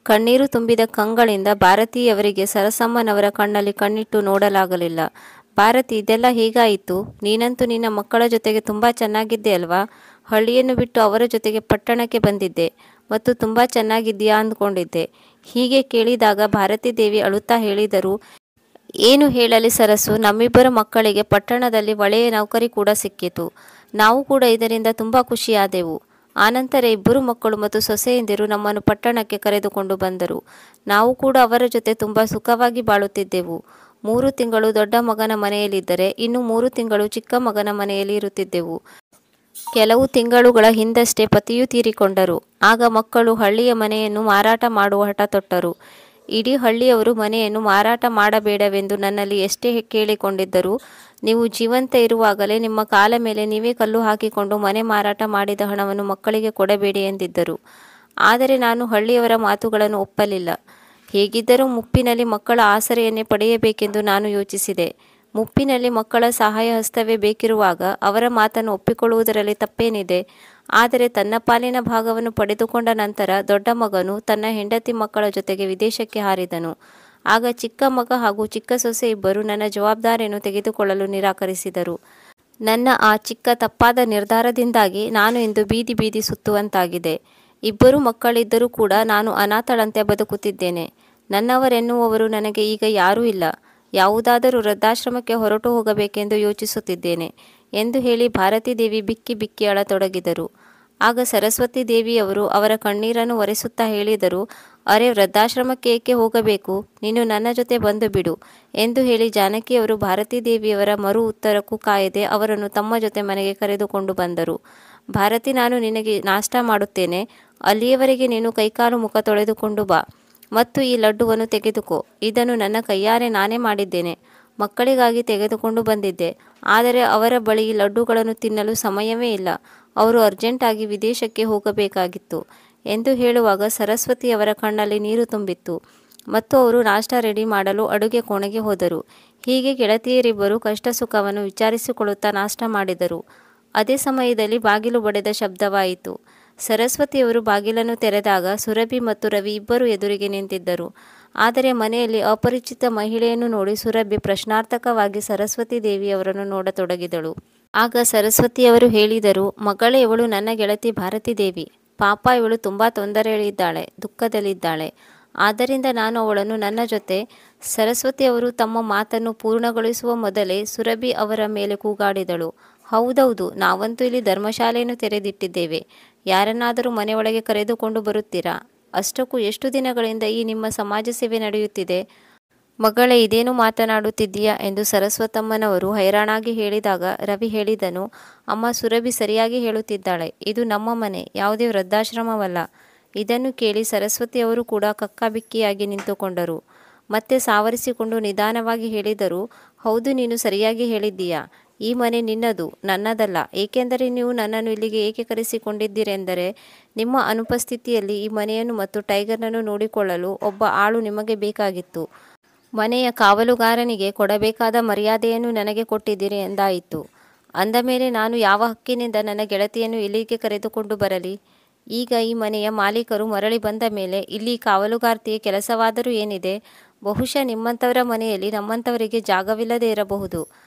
ಕಣ್ಣೀರು ತುಂಬಿದ ಕಂಗಳಿಂದ ಭಾರತೀಯವರಿಗೆ ಸರಸಮ್ಮನವರ ಕಣ್ಣಲ್ಲಿ ಕಣ್ಣಿಟ್ಟು ನೋಡಲಾಗಲಿಲ್ಲ. ಭಾರತಿ, ಇದೆಲ್ಲ ಹೇಗಾಯಿತು? ನೀನಂತೂ ನಿನ್ನ ಮಕ್ಕಳ ಜೊತೆಗೆ ತುಂಬ ಚೆನ್ನಾಗಿದ್ದೆ ಅಲ್ವಾ? ಹಳ್ಳಿಯನ್ನು ಬಿಟ್ಟು ಅವರ ಜೊತೆಗೆ ಪಟ್ಟಣಕ್ಕೆ ಬಂದಿದ್ದೆ ಮತ್ತು ತುಂಬ ಚೆನ್ನಾಗಿದ್ದೀಯಾ ಅಂದ್ಕೊಂಡಿದ್ದೆ. ಹೀಗೆ ಕೇಳಿದಾಗ ಭಾರತೀ ದೇವಿ ಅಳುತ್ತಾ ಹೇಳಿದರು, ಏನು ಹೇಳಲಿ ಸರಸು, ನಮ್ಮಿಬ್ಬರ ಮಕ್ಕಳಿಗೆ ಪಟ್ಟಣದಲ್ಲಿ ಒಳ್ಳೆಯ ನೌಕರಿ ಕೂಡ ಸಿಕ್ಕಿತು. ನಾವು ಕೂಡ ಇದರಿಂದ ತುಂಬ ಖುಷಿಯಾದೆವು. ಆನಂತರ ಇಬ್ಬರು ಮಕ್ಕಳು ಮತ್ತು ಸೊಸೆಯಂದಿರು ನಮ್ಮನ್ನು ಪಟ್ಟಣಕ್ಕೆ ಕರೆದುಕೊಂಡು ಬಂದರು. ನಾವು ಕೂಡ ಅವರ ಜೊತೆ ತುಂಬ ಸುಖವಾಗಿ ಬಾಳುತ್ತಿದ್ದೆವು. 3 ತಿಂಗಳು ದೊಡ್ಡ ಮಗನ ಮನೆಯಲ್ಲಿದ್ದರೆ ಇನ್ನು 3 ತಿಂಗಳು ಚಿಕ್ಕ ಮಗನ ಮನೆಯಲ್ಲಿ ಇರುತ್ತಿದ್ದೆವು. ಕೆಲವು ತಿಂಗಳುಗಳ ಹಿಂದಷ್ಟೇ ಪತಿಯೂ ತೀರಿಕೊಂಡರು. ಆಗ ಮಕ್ಕಳು ಹಳ್ಳಿಯ ಮನೆಯನ್ನು ಮಾರಾಟ ಮಾಡುವ ಹಠ ತೊಟ್ಟರು. ಇಡೀ ಹಳ್ಳಿಯವರು ಮನೆಯನ್ನು ಮಾರಾಟ ಮಾಡಬೇಡವೆಂದು ನನ್ನಲ್ಲಿ ಎಷ್ಟೇ ಕೇಳಿಕೊಂಡಿದ್ದರೂ ನೀವು ಜೀವಂತ ಇರುವಾಗಲೇ ನಿಮ್ಮ ಕಾಲ ಮೇಲೆ ನೀವೇ ಕಲ್ಲು ಹಾಕಿಕೊಂಡು ಮನೆ ಮಾರಾಟ ಮಾಡಿದ ಹಣವನ್ನು ಮಕ್ಕಳಿಗೆ ಕೊಡಬೇಡಿ ಎಂದಿದ್ದರು. ಆದರೆ ನಾನು ಹಳ್ಳಿಯವರ ಮಾತುಗಳನ್ನು ಒಪ್ಪಲಿಲ್ಲ. ಹೇಗಿದ್ದರೂ ಮುಪ್ಪಿನಲ್ಲಿ ಮಕ್ಕಳ ಆಸರೆಯನ್ನೇ ಪಡೆಯಬೇಕೆಂದು ನಾನು ಯೋಚಿಸಿದೆ. ಮುಪ್ಪಿನಲ್ಲಿ ಮಕ್ಕಳ ಸಹಾಯ ಹಸ್ತವೇ ಬೇಕಿರುವಾಗ ಅವರ ಮಾತನ್ನು ಒಪ್ಪಿಕೊಳ್ಳುವುದರಲ್ಲಿ ತಪ್ಪೇನಿದೆ? ಆದರೆ ತನ್ನ ಪಾಲಿನ ಭಾಗವನ್ನು ಪಡೆದುಕೊಂಡ ನಂತರ ದೊಡ್ಡ ಮಗನು ತನ್ನ ಹೆಂಡತಿ ಮಕ್ಕಳ ಜೊತೆಗೆ ವಿದೇಶಕ್ಕೆ ಹಾರಿದನು. ಆಗ ಚಿಕ್ಕ ಮಗ ಹಾಗೂ ಚಿಕ್ಕ ಸೊಸೆ ಇಬ್ಬರು ನನ್ನ ಜವಾಬ್ದಾರಿಯನ್ನು ತೆಗೆದುಕೊಳ್ಳಲು ನಿರಾಕರಿಸಿದರು. ನನ್ನ ಆ ಚಿಕ್ಕ ತಪ್ಪಾದ ನಿರ್ಧಾರದಿಂದಾಗಿ ನಾನು ಇಂದು ಬೀದಿ ಬೀದಿ ಸುತ್ತುವಂತಾಗಿದೆ. ಇಬ್ಬರು ಮಕ್ಕಳಿದ್ದರೂ ಕೂಡ ನಾನು ಅನಾಥಳಂತೆ ಬದುಕುತ್ತಿದ್ದೇನೆ. ನನ್ನವರೆನ್ನುವವರು ನನಗೆ ಈಗ ಯಾರೂ ಇಲ್ಲ. ಯಾವುದಾದರೂ ವೃದ್ಧಾಶ್ರಮಕ್ಕೆ ಹೊರಟು ಹೋಗಬೇಕೆಂದು ಯೋಚಿಸುತ್ತಿದ್ದೇನೆ ಎಂದು ಹೇಳಿ ಭಾರತೀ ದೇವಿ ಬಿಕ್ಕಿ ಬಿಕ್ಕಿ ಅಳತೊಡಗಿದರು. ಆಗ ಸರಸ್ವತಿ ದೇವಿಯವರು ಅವರ ಕಣ್ಣೀರನ್ನು ಒರೆಸುತ್ತಾ ಹೇಳಿದರು, ಅರೆ, ವೃದ್ಧಾಶ್ರಮಕ್ಕೆ ಏಕೆ ಹೋಗಬೇಕು? ನೀನು ನನ್ನ ಜೊತೆ ಬಂದು ಬಿಡು ಎಂದು ಹೇಳಿ ಜಾನಕಿಯವರು ಭಾರತೀ ದೇವಿಯವರ ಮರು ಉತ್ತರಕ್ಕೂ ಕಾಯದೆ ಅವರನ್ನು ತಮ್ಮ ಜೊತೆ ಮನೆಗೆ ಕರೆದುಕೊಂಡು ಬಂದರು. ಭಾರತಿ, ನಾನು ನಿನಗೆ ನಾಷ್ಟ ಮಾಡುತ್ತೇನೆ. ಅಲ್ಲಿಯವರೆಗೆ ನೀನು ಕೈಕಾಲು ಮುಖ ತೊಳೆದುಕೊಂಡು ಬಾ ಮತ್ತು ಈ ಲಡ್ಡುವನ್ನು ತೆಗೆದುಕೋ. ಇದನ್ನು ನನ್ನ ಕೈಯಾರೆ ನಾನೇ ಮಾಡಿದ್ದೇನೆ. ಮಕ್ಕಳಿಗಾಗಿ ತೆಗೆದುಕೊಂಡು ಬಂದಿದ್ದೆ. ಆದರೆ ಅವರ ಬಳಿ ಈ ಲಡ್ಡುಗಳನ್ನು ತಿನ್ನಲು ಸಮಯವೇ ಇಲ್ಲ. ಅವರು ಅರ್ಜೆಂಟಾಗಿ ವಿದೇಶಕ್ಕೆ ಹೋಗಬೇಕಾಗಿತ್ತು ಎಂದು ಹೇಳುವಾಗ ಸರಸ್ವತಿಯವರ ಕಣ್ಣಲ್ಲಿ ನೀರು ತುಂಬಿತ್ತು ಮತ್ತು ಅವರು ನಾಷ್ಟ ರೆಡಿ ಮಾಡಲು ಅಡುಗೆ ಕೋಣೆಗೆ ಹೋದರು. ಹೀಗೆ ಗೆಳತಿಯರಿಬ್ಬರು ಕಷ್ಟ ಸುಖವನ್ನು ವಿಚಾರಿಸಿಕೊಳ್ಳುತ್ತಾ ನಾಷ್ಟ ಮಾಡಿದರು. ಅದೇ ಸಮಯದಲ್ಲಿ ಬಾಗಿಲು ಬಡಿದ ಶಬ್ದವಾಯಿತು. ಸರಸ್ವತಿಯವರು ಬಾಗಿಲನ್ನು ತೆರೆದಾಗ ಸುರಭಿ ಮತ್ತು ರವಿ ಇಬ್ಬರು ಎದುರಿಗೆ ನಿಂತಿದ್ದರು. ಆದರೆ ಮನೆಯಲ್ಲಿ ಅಪರಿಚಿತ ಮಹಿಳೆಯನ್ನು ನೋಡಿ ಸುರಭಿ ಪ್ರಶ್ನಾರ್ಥಕವಾಗಿ ಸರಸ್ವತಿ ದೇವಿಯವರನ್ನು ನೋಡತೊಡಗಿದಳು. ಆಗ ಸರಸ್ವತಿಯವರು ಹೇಳಿದರು, ಮಗಳೇ, ಇವಳು ನನ್ನ ಗೆಳತಿ ಭಾರತೀ ದೇವಿ. ಪಾಪ, ಇವಳು ತುಂಬ ತೊಂದರೆಯಲ್ಲಿದ್ದಾಳೆ, ದುಃಖದಲ್ಲಿದ್ದಾಳೆ. ಆದ್ದರಿಂದ ನಾನು ಅವಳನ್ನು ನನ್ನ ಜೊತೆ. ಸರಸ್ವತಿಯವರು ತಮ್ಮ ಮಾತನ್ನು ಪೂರ್ಣಗೊಳಿಸುವ ಮೊದಲೇ ಸುರಭಿ ಅವರ ಮೇಲೆ ಕೂಗಾಡಿದಳು, ಹೌದೌದು, ನಾವಂತೂ ಇಲ್ಲಿ ಧರ್ಮಶಾಲೆಯನ್ನು ತೆರೆದಿಟ್ಟಿದ್ದೇವೆ. ಯಾರನ್ನಾದರೂ ಮನೆಯೊಳಗೆ ಕರೆದುಕೊಂಡು ಬರುತ್ತೀರಾ? ಅಷ್ಟಕ್ಕೂ ಎಷ್ಟು ದಿನಗಳಿಂದ ಈ ನಿಮ್ಮ ಸಮಾಜ ಸೇವೆ ನಡೆಯುತ್ತಿದೆ? ಮಗಳೇ, ಇದೇನು ಮಾತನಾಡುತ್ತಿದ್ದೀಯಾ ಎಂದು ಸರಸ್ವತಮ್ಮನವರು ಹೈರಾಣಾಗಿ ಹೇಳಿದಾಗ ರವಿ ಹೇಳಿದನು, ಅಮ್ಮ, ಸುರಭಿ ಸರಿಯಾಗಿ ಹೇಳುತ್ತಿದ್ದಾಳೆ. ಇದು ನಮ್ಮ ಮನೆ, ಯಾವುದೇ ವೃದ್ಧಾಶ್ರಮವಲ್ಲ. ಇದನ್ನು ಕೇಳಿ ಸರಸ್ವತಿಯವರು ಕೂಡ ಕಕ್ಕಾಬಿಕ್ಕಿಯಾಗಿ ನಿಂತುಕೊಂಡರು. ಮತ್ತೆ ಸಾವರಿಸಿಕೊಂಡು ನಿಧಾನವಾಗಿ ಹೇಳಿದರು, ಹೌದು, ನೀನು ಸರಿಯಾಗಿ ಹೇಳಿದ್ದೀಯಾ. ಈ ಮನೆ ನಿನ್ನದು, ನನ್ನದಲ್ಲ. ಏಕೆಂದರೆ ನೀವು ನನ್ನನ್ನು ಇಲ್ಲಿಗೆ ಏಕೆ ಕರೆಸಿಕೊಂಡಿದ್ದೀರೆಂದರೆ ನಿಮ್ಮ ಅನುಪಸ್ಥಿತಿಯಲ್ಲಿ ಈ ಮನೆಯನ್ನು ಮತ್ತು ಟೈಗರ್ನನ್ನು ನೋಡಿಕೊಳ್ಳಲು ಒಬ್ಬ ಆಳು ನಿಮಗೆ ಬೇಕಾಗಿತ್ತು. ಮನೆಯ ಕಾವಲುಗಾರನಿಗೆ ಕೊಡಬೇಕಾದ ಮರ್ಯಾದೆಯನ್ನು ನನಗೆ ಕೊಟ್ಟಿದ್ದೀರಿ ಎಂದಾಯಿತು. ಅಂದ ಮೇಲೆ ನಾನು ಯಾವ ಹಕ್ಕಿನಿಂದ ನನ್ನ ಗೆಳತಿಯನ್ನು ಇಲ್ಲಿಗೆ ಕರೆದುಕೊಂಡು ಬರಲಿ? ಈಗ ಈ ಮನೆಯ ಮಾಲೀಕರು ಮರಳಿ ಬಂದ ಮೇಲೆ ಇಲ್ಲಿ ಕಾವಲುಗಾರ್ತಿಯ ಕೆಲಸವಾದರೂ ಏನಿದೆ? ಬಹುಶಃ ನಿಮ್ಮಂಥವರ ಮನೆಯಲ್ಲಿ ನಮ್ಮಂಥವರಿಗೆ ಜಾಗವಿಲ್ಲದೆ ಇರಬಹುದು.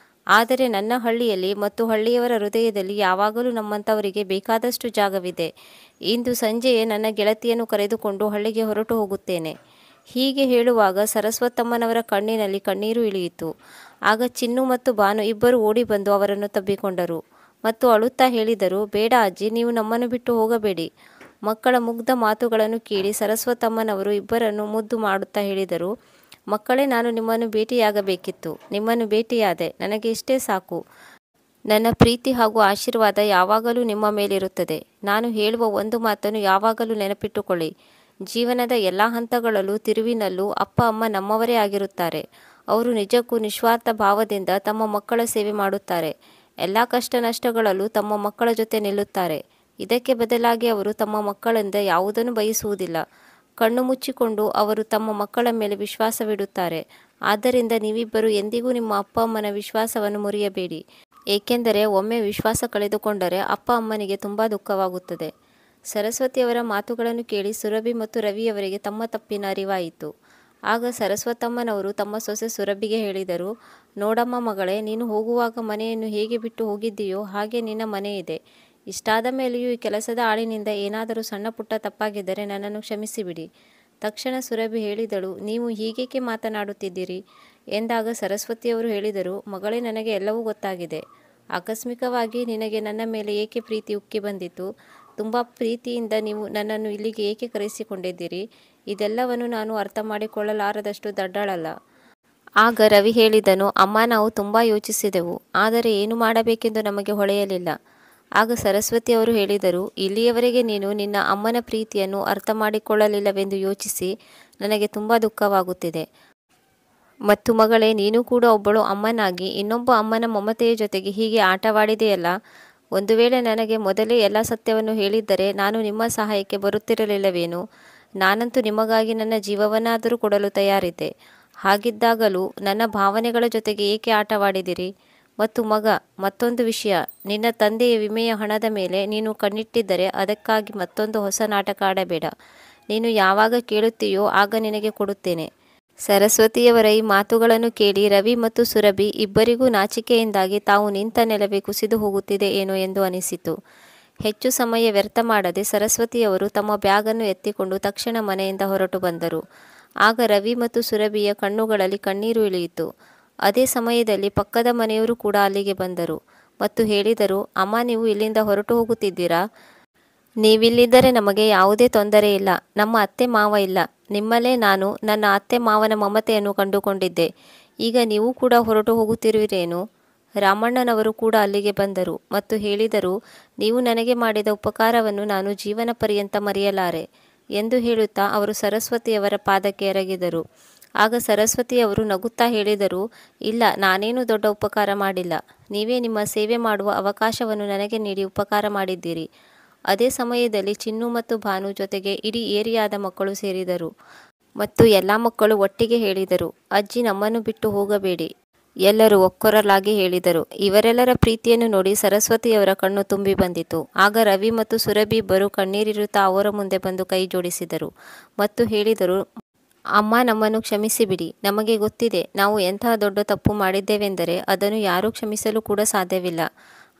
ಆದರೆ ನನ್ನ ಹಳ್ಳಿಯಲ್ಲಿ ಮತ್ತು ಹಳ್ಳಿಯವರ ಹೃದಯದಲ್ಲಿ ಯಾವಾಗಲೂ ನಮ್ಮಂಥವರಿಗೆ ಬೇಕಾದಷ್ಟು ಜಾಗವಿದೆ. ಇಂದು ಸಂಜೆಯೇ ನನ್ನ ಗೆಳತಿಯನ್ನು ಕರೆದುಕೊಂಡು ಹಳ್ಳಿಗೆ ಹೊರಟು ಹೋಗುತ್ತೇನೆ. ಹೀಗೆ ಹೇಳುವಾಗ ಸರಸ್ವತಮ್ಮನವರ ಕಣ್ಣಿನಲ್ಲಿ ಕಣ್ಣೀರು ಇಳಿಯಿತು. ಆಗ ಚಿನ್ನು ಮತ್ತು ಭಾನು ಇಬ್ಬರು ಓಡಿ ಬಂದು ಅವರನ್ನು ತಬ್ಬಿಕೊಂಡರು ಮತ್ತು ಅಳುತ್ತಾ ಹೇಳಿದರು, ಬೇಡ ಅಜ್ಜಿ, ನೀವು ನಮ್ಮನ್ನು ಬಿಟ್ಟು ಹೋಗಬೇಡಿ. ಮಕ್ಕಳ ಮುಗ್ಧ ಮಾತುಗಳನ್ನು ಕೇಳಿ ಸರಸ್ವತಮ್ಮನವರು ಇಬ್ಬರನ್ನು ಮುದ್ದು ಮಾಡುತ್ತಾ ಹೇಳಿದರು, ಮಕ್ಕಳೇ, ನಾನು ನಿಮ್ಮನ್ನು ಭೇಟಿಯಾಗಬೇಕಿತ್ತು. ನಿಮ್ಮನ್ನು ಭೇಟಿಯಾದೆ, ನನಗೆ ಇಷ್ಟೇ ಸಾಕು. ನನ್ನ ಪ್ರೀತಿ ಹಾಗೂ ಆಶೀರ್ವಾದ ಯಾವಾಗಲೂ ನಿಮ್ಮ ಮೇಲಿರುತ್ತದೆ. ನಾನು ಹೇಳುವ ಒಂದು ಮಾತನ್ನು ಯಾವಾಗಲೂ ನೆನಪಿಟ್ಟುಕೊಳ್ಳಿ. ಜೀವನದ ಎಲ್ಲ ಹಂತಗಳಲ್ಲೂ ತಿರುವಿನಲ್ಲೂ ಅಪ್ಪ ಅಮ್ಮ ನಮ್ಮವರೇ ಆಗಿರುತ್ತಾರೆ. ಅವರು ನಿಜಕ್ಕೂ ನಿಸ್ವಾರ್ಥ ಭಾವದಿಂದ ತಮ್ಮ ಮಕ್ಕಳ ಸೇವೆ ಮಾಡುತ್ತಾರೆ. ಎಲ್ಲ ಕಷ್ಟ ನಷ್ಟಗಳಲ್ಲೂ ತಮ್ಮ ಮಕ್ಕಳ ಜೊತೆ ನಿಲ್ಲುತ್ತಾರೆ. ಇದಕ್ಕೆ ಬದಲಾಗಿ ಅವರು ತಮ್ಮ ಮಕ್ಕಳಿಂದ ಯಾವುದನ್ನು ಬಯಸುವುದಿಲ್ಲ. ಕಣ್ಣು ಮುಚ್ಚಿಕೊಂಡು ಅವರು ತಮ್ಮ ಮಕ್ಕಳ ಮೇಲೆ ವಿಶ್ವಾಸವಿಡುತ್ತಾರೆ. ಆದ್ದರಿಂದ ನೀವಿಬ್ಬರು ಎಂದಿಗೂ ನಿಮ್ಮ ಅಪ್ಪ ಅಮ್ಮನ ವಿಶ್ವಾಸವನ್ನು ಮುರಿಯಬೇಡಿ. ಏಕೆಂದರೆ ಒಮ್ಮೆ ವಿಶ್ವಾಸ ಕಳೆದುಕೊಂಡರೆ ಅಪ್ಪ ಅಮ್ಮನಿಗೆ ತುಂಬ ದುಃಖವಾಗುತ್ತದೆ. ಸರಸ್ವತಿಯವರ ಮಾತುಗಳನ್ನು ಕೇಳಿ ಸುರಭಿ ಮತ್ತು ರವಿಯವರಿಗೆ ತಮ್ಮ ತಪ್ಪಿನ ಅರಿವಾಯಿತು. ಆಗ ಸರಸ್ವತಮ್ಮನವರು ತಮ್ಮ ಸೊಸೆ ಸುರಭಿಗೆ ಹೇಳಿದರು, ನೋಡಮ್ಮ ಮಗಳೇ, ನೀನು ಹೋಗುವಾಗ ಮನೆಯನ್ನು ಹೇಗೆ ಬಿಟ್ಟು ಹೋಗಿದ್ದೀಯೋ ಹಾಗೆ ನಿನ್ನ ಮನೆ ಇದೆ. ಇಷ್ಟಾದ ಮೇಲೆಯೂ ಈ ಕೆಲಸದ ಆಳಿನಿಂದ ಏನಾದರೂ ಸಣ್ಣ ಪುಟ್ಟ ತಪ್ಪಾಗಿದ್ದರೆ ನನ್ನನ್ನು ಕ್ಷಮಿಸಿಬಿಡಿ. ತಕ್ಷಣ ಸುರಭಿ ಹೇಳಿದಳು, ನೀವು ಹೀಗೇಕೆ ಮಾತನಾಡುತ್ತಿದ್ದೀರಿ ಎಂದಾಗ ಸರಸ್ವತಿಯವರು ಹೇಳಿದರು, ಮಗಳೇ, ನನಗೆ ಎಲ್ಲವೂ ಗೊತ್ತಾಗಿದೆ. ಆಕಸ್ಮಿಕವಾಗಿ ನಿನಗೆ ನನ್ನ ಮೇಲೆ ಏಕೆ ಪ್ರೀತಿ ಉಕ್ಕಿ ಬಂದಿತು? ತುಂಬ ಪ್ರೀತಿಯಿಂದ ನೀವು ನನ್ನನ್ನು ಇಲ್ಲಿಗೆ ಏಕೆ ಕರೆಸಿಕೊಂಡಿದ್ದೀರಿ? ಇದೆಲ್ಲವನ್ನು ನಾನು ಅರ್ಥ ಮಾಡಿಕೊಳ್ಳಲಾರದಷ್ಟು ದಡ್ಡಳಲ್ಲ. ಆಗ ರವಿ ಹೇಳಿದನು, ಅಮ್ಮ, ನಾವು ತುಂಬ ಯೋಚಿಸಿದೆವು, ಆದರೆ ಏನು ಮಾಡಬೇಕೆಂದು ನಮಗೆ ಹೊಳೆಯಲಿಲ್ಲ. ಆಗ ಸರಸ್ವತಿಯವರು ಹೇಳಿದರು, ಇಲ್ಲಿಯವರೆಗೆ ನೀನು ನಿನ್ನ ಅಮ್ಮನ ಪ್ರೀತಿಯನ್ನು ಅರ್ಥ ಮಾಡಿಕೊಳ್ಳಲಿಲ್ಲವೆಂದು ಯೋಚಿಸಿ ನನಗೆ ತುಂಬ ದುಃಖವಾಗುತ್ತಿದೆ. ಮತ್ತು ಮಗಳೇ, ನೀನು ಕೂಡ ಒಬ್ಬಳು ಅಮ್ಮನಾಗಿ ಇನ್ನೊಬ್ಬ ಅಮ್ಮನ ಮಮತೆಯ ಜೊತೆಗೆ ಹೀಗೆ ಆಟವಾಡಿದೆಯಲ್ಲ. ಒಂದು ವೇಳೆ ನನಗೆ ಮೊದಲೇ ಎಲ್ಲ ಸತ್ಯವನ್ನು ಹೇಳಿದ್ದರೆ ನಾನು ನಿಮ್ಮ ಸಹಾಯಕ್ಕೆ ಬರುತ್ತಿರಲಿಲ್ಲವೇನು? ನಾನಂತೂ ನಿಮಗಾಗಿ ನನ್ನ ಜೀವವನ್ನಾದರೂ ಕೊಡಲು ತಯಾರಿದ್ದೆ. ಹಾಗಿದ್ದಾಗಲೂ ನನ್ನ ಭಾವನೆಗಳ ಜೊತೆಗೆ ಏಕೆ ಆಟವಾಡಿದಿರಿ? ಮತ್ತು ಮತ್ತೊಂದು ವಿಷಯ, ನಿನ್ನ ತಂದೆಯ ವಿಮೆಯ ಹಣದ ಮೇಲೆ ನೀನು ಕಣ್ಣಿಟ್ಟಿದ್ದರೆ ಅದಕ್ಕಾಗಿ ಮತ್ತೊಂದು ಹೊಸ ನಾಟಕ ಆಡಬೇಡ. ನೀನು ಯಾವಾಗ ಕೇಳುತ್ತೀಯೋ ಆಗ ನಿನಗೆ ಕೊಡುತ್ತೇನೆ. ಸರಸ್ವತಿಯವರ ಈ ಮಾತುಗಳನ್ನು ಕೇಳಿ ರವಿ ಮತ್ತು ಸುರಭಿ ಇಬ್ಬರಿಗೂ ನಾಚಿಕೆಯಿಂದಾಗಿ ತಾವು ನಿಂತ ನೆಲವೇ ಕುಸಿದು ಹೋಗುತ್ತಿದೆ ಏನೋ ಎಂದು ಅನಿಸಿತು. ಹೆಚ್ಚು ಸಮಯ ವ್ಯರ್ಥ ಮಾಡದೆ ಸರಸ್ವತಿಯವರು ತಮ್ಮ ಬ್ಯಾಗನ್ನು ಎತ್ತಿಕೊಂಡು ತಕ್ಷಣ ಮನೆಯಿಂದ ಹೊರಟು ಬಂದರು. ಆಗ ರವಿ ಮತ್ತು ಸುರಭಿಯ ಕಣ್ಣುಗಳಲ್ಲಿ ಕಣ್ಣೀರು ಇಳಿಯಿತು. ಅದೇ ಸಮಯದಲ್ಲಿ ಪಕ್ಕದ ಮನೆಯವರು ಕೂಡ ಅಲ್ಲಿಗೆ ಬಂದರು ಮತ್ತು ಹೇಳಿದರು, ಅಮ್ಮ, ನೀವು ಇಲ್ಲಿಂದ ಹೊರಟು ಹೋಗುತ್ತಿದ್ದೀರಾ? ನೀವಿಲ್ಲಿದ್ದರೆ ನಮಗೆ ಯಾವುದೇ ತೊಂದರೆ ಇಲ್ಲ. ನಮ್ಮ ಅತ್ತೆ ಮಾವ ಇಲ್ಲ. ನಿಮ್ಮಲ್ಲೇ ನಾನು ನನ್ನ ಅತ್ತೆ ಮಾವನ ಮಮತೆಯನ್ನು ಕಂಡುಕೊಂಡಿದ್ದೆ. ಈಗ ನೀವು ಕೂಡ ಹೊರಟು ಹೋಗುತ್ತಿರುವಿರೇನು? ರಾಮಣ್ಣನವರು ಕೂಡ ಅಲ್ಲಿಗೆ ಬಂದರು ಮತ್ತು ಹೇಳಿದರು, ನೀವು ನನಗೆ ಮಾಡಿದ ಉಪಕಾರವನ್ನು ನಾನು ಜೀವನ ಪರ್ಯಂತ ಮರೆಯಲಾರೆ ಎಂದು ಹೇಳುತ್ತಾ ಅವರು ಸರಸ್ವತಿಯವರ ಪಾದಕ್ಕೆ ಎರಗಿದರು. ಆಗ ಸರಸ್ವತಿಯವರು ನಗುತ್ತಾ ಹೇಳಿದರು, ಇಲ್ಲ, ನಾನೇನು ದೊಡ್ಡ ಉಪಕಾರ ಮಾಡಿಲ್ಲ. ನೀವೇ ನಿಮ್ಮ ಸೇವೆ ಮಾಡುವ ಅವಕಾಶವನ್ನು ನನಗೆ ನೀಡಿ ಉಪಕಾರ ಮಾಡಿದ್ದೀರಿ. ಅದೇ ಸಮಯದಲ್ಲಿ ಚಿನ್ನು ಮತ್ತು ಭಾನು ಜೊತೆಗೆ ಇಡೀ ಏರಿಯಾದ ಮಕ್ಕಳು ಸೇರಿದರು ಮತ್ತು ಎಲ್ಲ ಮಕ್ಕಳು ಒಟ್ಟಿಗೆ ಹೇಳಿದರು, ಅಜ್ಜಿ, ನಮ್ಮನ್ನು ಬಿಟ್ಟು ಹೋಗಬೇಡಿ. ಎಲ್ಲರೂ ಒಕ್ಕೊರಲಾಗಿ ಹೇಳಿದರು. ಇವರೆಲ್ಲರ ಪ್ರೀತಿಯನ್ನು ನೋಡಿ ಸರಸ್ವತಿಯವರ ಕಣ್ಣು ತುಂಬಿ ಬಂದಿತು. ಆಗ ರವಿ ಮತ್ತು ಸುರಭಿ ಇಬ್ಬರು ಕಣ್ಣೀರಿರುತ್ತಾ ಅವರ ಮುಂದೆ ಬಂದು ಕೈ ಜೋಡಿಸಿದರು ಮತ್ತು ಹೇಳಿದರು, ಅಮ್ಮ, ನಮ್ಮನ್ನು ಕ್ಷಮಿಸಿಬಿಡಿ. ನಮಗೆ ಗೊತ್ತಿದೆ ನಾವು ಎಂತಹ ದೊಡ್ಡ ತಪ್ಪು ಮಾಡಿದ್ದೇವೆಂದರೆ ಅದನ್ನು ಯಾರೂ ಕ್ಷಮಿಸಲು ಕೂಡ ಸಾಧ್ಯವಿಲ್ಲ.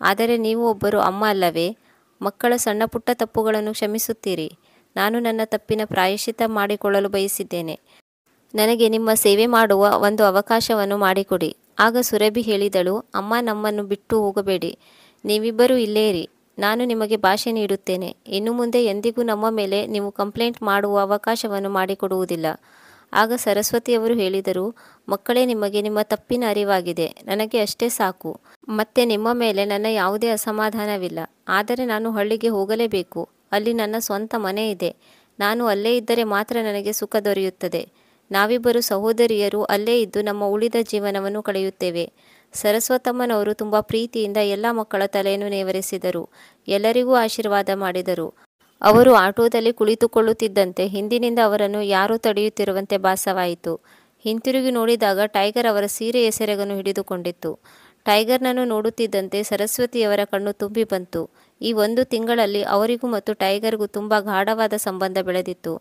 ಆದರೆ ನೀವು ಒಬ್ಬರು ಅಮ್ಮ ಅಲ್ಲವೇ? ಮಕ್ಕಳ ಸಣ್ಣ ಪುಟ್ಟ ತಪ್ಪುಗಳನ್ನು ಕ್ಷಮಿಸುತ್ತೀರಿ. ನಾನು ನನ್ನ ತಪ್ಪಿನ ಪ್ರಾಯಶ್ಚಿತ್ತ ಮಾಡಿಕೊಳ್ಳಲು ಬಯಸಿದ್ದೇನೆ. ನನಗೆ ನಿಮ್ಮ ಸೇವೆ ಮಾಡುವ ಒಂದು ಅವಕಾಶವನ್ನು ಮಾಡಿಕೊಡಿ. ಆಗ ಸುರಭಿ ಹೇಳಿದಳು, ಅಮ್ಮ, ನಮ್ಮನ್ನು ಬಿಟ್ಟು ಹೋಗಬೇಡಿ. ನೀವಿಬ್ಬರೂ ಇಲ್ಲೇ ಇರಿ. ನಾನು ನಿಮಗೆ ಭಾಷೆ ನೀಡುತ್ತೇನೆ. ಇನ್ನು ಮುಂದೆ ಎಂದಿಗೂ ನಮ್ಮ ಮೇಲೆ ನೀವು ಕಂಪ್ಲೇಂಟ್ ಮಾಡುವ ಅವಕಾಶವನ್ನು ಮಾಡಿಕೊಡುವುದಿಲ್ಲ. ಆಗ ಸರಸ್ವತಿಯವರು ಹೇಳಿದರು, ಮಕ್ಕಳೇ, ನಿಮಗೆ ನಿಮ್ಮ ತಪ್ಪಿನ ಅರಿವಾಗಿದೆ. ನನಗೆ ಅಷ್ಟೇ ಸಾಕು. ಮತ್ತೆ ನಿಮ್ಮ ಮೇಲೆ ನನ್ನ ಯಾವುದೇ ಅಸಮಾಧಾನವಿಲ್ಲ. ಆದರೆ ನಾನು ಹಳ್ಳಿಗೆ ಹೋಗಲೇಬೇಕು. ಅಲ್ಲಿ ನನ್ನ ಸ್ವಂತ ಮನೆ ಇದೆ. ನಾನು ಅಲ್ಲೇ ಇದ್ದರೆ ಮಾತ್ರ ನನಗೆ ಸುಖ ದೊರೆಯುತ್ತದೆ. ನಾವಿಬ್ಬರು ಸಹೋದರಿಯರು ಅಲ್ಲೇ ಇದ್ದು ನಮ್ಮ ಉಳಿದ ಜೀವನವನ್ನು ಕಳೆಯುತ್ತೇವೆ. ಸರಸ್ವತಮ್ಮನವರು ತುಂಬ ಪ್ರೀತಿಯಿಂದ ಎಲ್ಲ ಮಕ್ಕಳ ತಲೆಯನ್ನು ನೇವರಿಸಿದರು. ಎಲ್ಲರಿಗೂ ಆಶೀರ್ವಾದ ಮಾಡಿದರು. ಅವರು ಆಟೋದಲ್ಲಿ ಕುಳಿತುಕೊಳ್ಳುತ್ತಿದ್ದಂತೆ ಹಿಂದಿನಿಂದ ಅವರನ್ನು ಯಾರೋ ತಡೆಯುತ್ತಿರುವಂತೆ ಭಾಸವಾಯಿತು. ಹಿಂತಿರುಗಿ ನೋಡಿದಾಗ ಟೈಗರ್ ಅವರ ಸೀರೆಯ ಸೆರಗನ್ನು ಹಿಡಿದುಕೊಂಡಿತ್ತು. ಟೈಗರ್ನನ್ನು ನೋಡುತ್ತಿದ್ದಂತೆ ಸರಸ್ವತಿಯವರ ಕಣ್ಣು ತುಂಬಿ ಬಂತು. ಈ 1 ತಿಂಗಳಲ್ಲಿ ಅವರಿಗೂ ಮತ್ತು ಟೈಗರ್ಗೂ ತುಂಬ ಗಾಢವಾದ ಸಂಬಂಧ ಬೆಳೆದಿತ್ತು.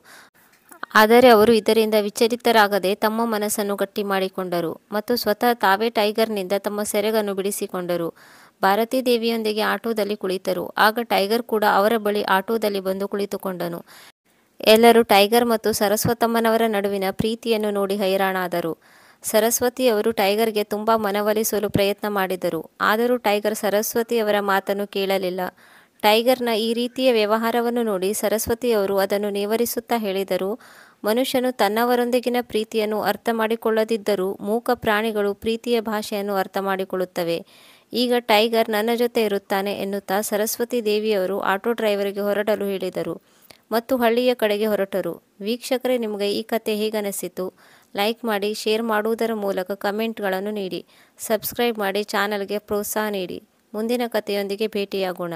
ಆದರೆ ಅವರು ಇದರಿಂದ ವಿಚಲಿತರಾಗದೆ ತಮ್ಮ ಮನಸ್ಸನ್ನು ಗಟ್ಟಿ ಮಾಡಿಕೊಂಡರು ಮತ್ತು ಸ್ವತಃ ತಾವೇ ಟೈಗರ್ನಿಂದ ತಮ್ಮ ಸೆರಗನ್ನು ಬಿಡಿಸಿಕೊಂಡರು. ಭಾರತೀ ದೇವಿಯೊಂದಿಗೆ ಆಟೋದಲ್ಲಿ ಕುಳಿತರು. ಆಗ ಟೈಗರ್ ಕೂಡ ಅವರ ಬಳಿ ಆಟೋದಲ್ಲಿ ಬಂದು ಕುಳಿತುಕೊಂಡನು. ಎಲ್ಲರೂ ಟೈಗರ್ ಮತ್ತು ಸರಸ್ವತಮ್ಮನವರ ನಡುವಿನ ಪ್ರೀತಿಯನ್ನು ನೋಡಿ ಹೈರಾಣಾದರು. ಸರಸ್ವತಿಯವರು ಟೈಗರ್ಗೆ ತುಂಬ ಮನವೊಲಿಸಲು ಪ್ರಯತ್ನ ಮಾಡಿದರು. ಆದರೂ ಟೈಗರ್ ಸರಸ್ವತಿಯವರ ಮಾತನ್ನು ಕೇಳಲಿಲ್ಲ. ಟೈಗರ್ನ ಈ ರೀತಿಯ ವ್ಯವಹಾರವನ್ನು ನೋಡಿ ಸರಸ್ವತಿಯವರು ಅದನ್ನು ನೇವರಿಸುತ್ತಾ ಹೇಳಿದರು, ಮನುಷ್ಯನು ತನ್ನವರೊಂದಿಗಿನ ಪ್ರೀತಿಯನ್ನು ಅರ್ಥ ಮಾಡಿಕೊಳ್ಳದಿದ್ದರೂ ಮೂಕ ಪ್ರಾಣಿಗಳು ಪ್ರೀತಿಯ ಭಾಷೆಯನ್ನು ಅರ್ಥ ಮಾಡಿಕೊಳ್ಳುತ್ತವೆ. ಈಗ ಟೈಗರ್ ನನ್ನ ಜೊತೆ ಇರುತ್ತಾನೆ ಎನ್ನುತ್ತಾ ಸರಸ್ವತಿ ದೇವಿಯವರು ಆಟೋ ಡ್ರೈವರ್ಗೆ ಹೊರಡಲು ಹೇಳಿದರು ಮತ್ತು ಹಳ್ಳಿಯ ಕಡೆಗೆ ಹೊರಟರು. ವೀಕ್ಷಕರೇ, ನಿಮಗೆ ಈ ಕತೆ ಹೇಗನಿಸಿತು? ಲೈಕ್ ಮಾಡಿ, ಶೇರ್ ಮಾಡುವುದರ ಮೂಲಕ ಕಮೆಂಟ್ಗಳನ್ನು ನೀಡಿ. ಸಬ್ಸ್ಕ್ರೈಬ್ ಮಾಡಿ, ಚಾನಲ್ಗೆ ಪ್ರೋತ್ಸಾಹ ನೀಡಿ. ಮುಂದಿನ ಕಥೆಯೊಂದಿಗೆ ಭೇಟಿಯಾಗೋಣ.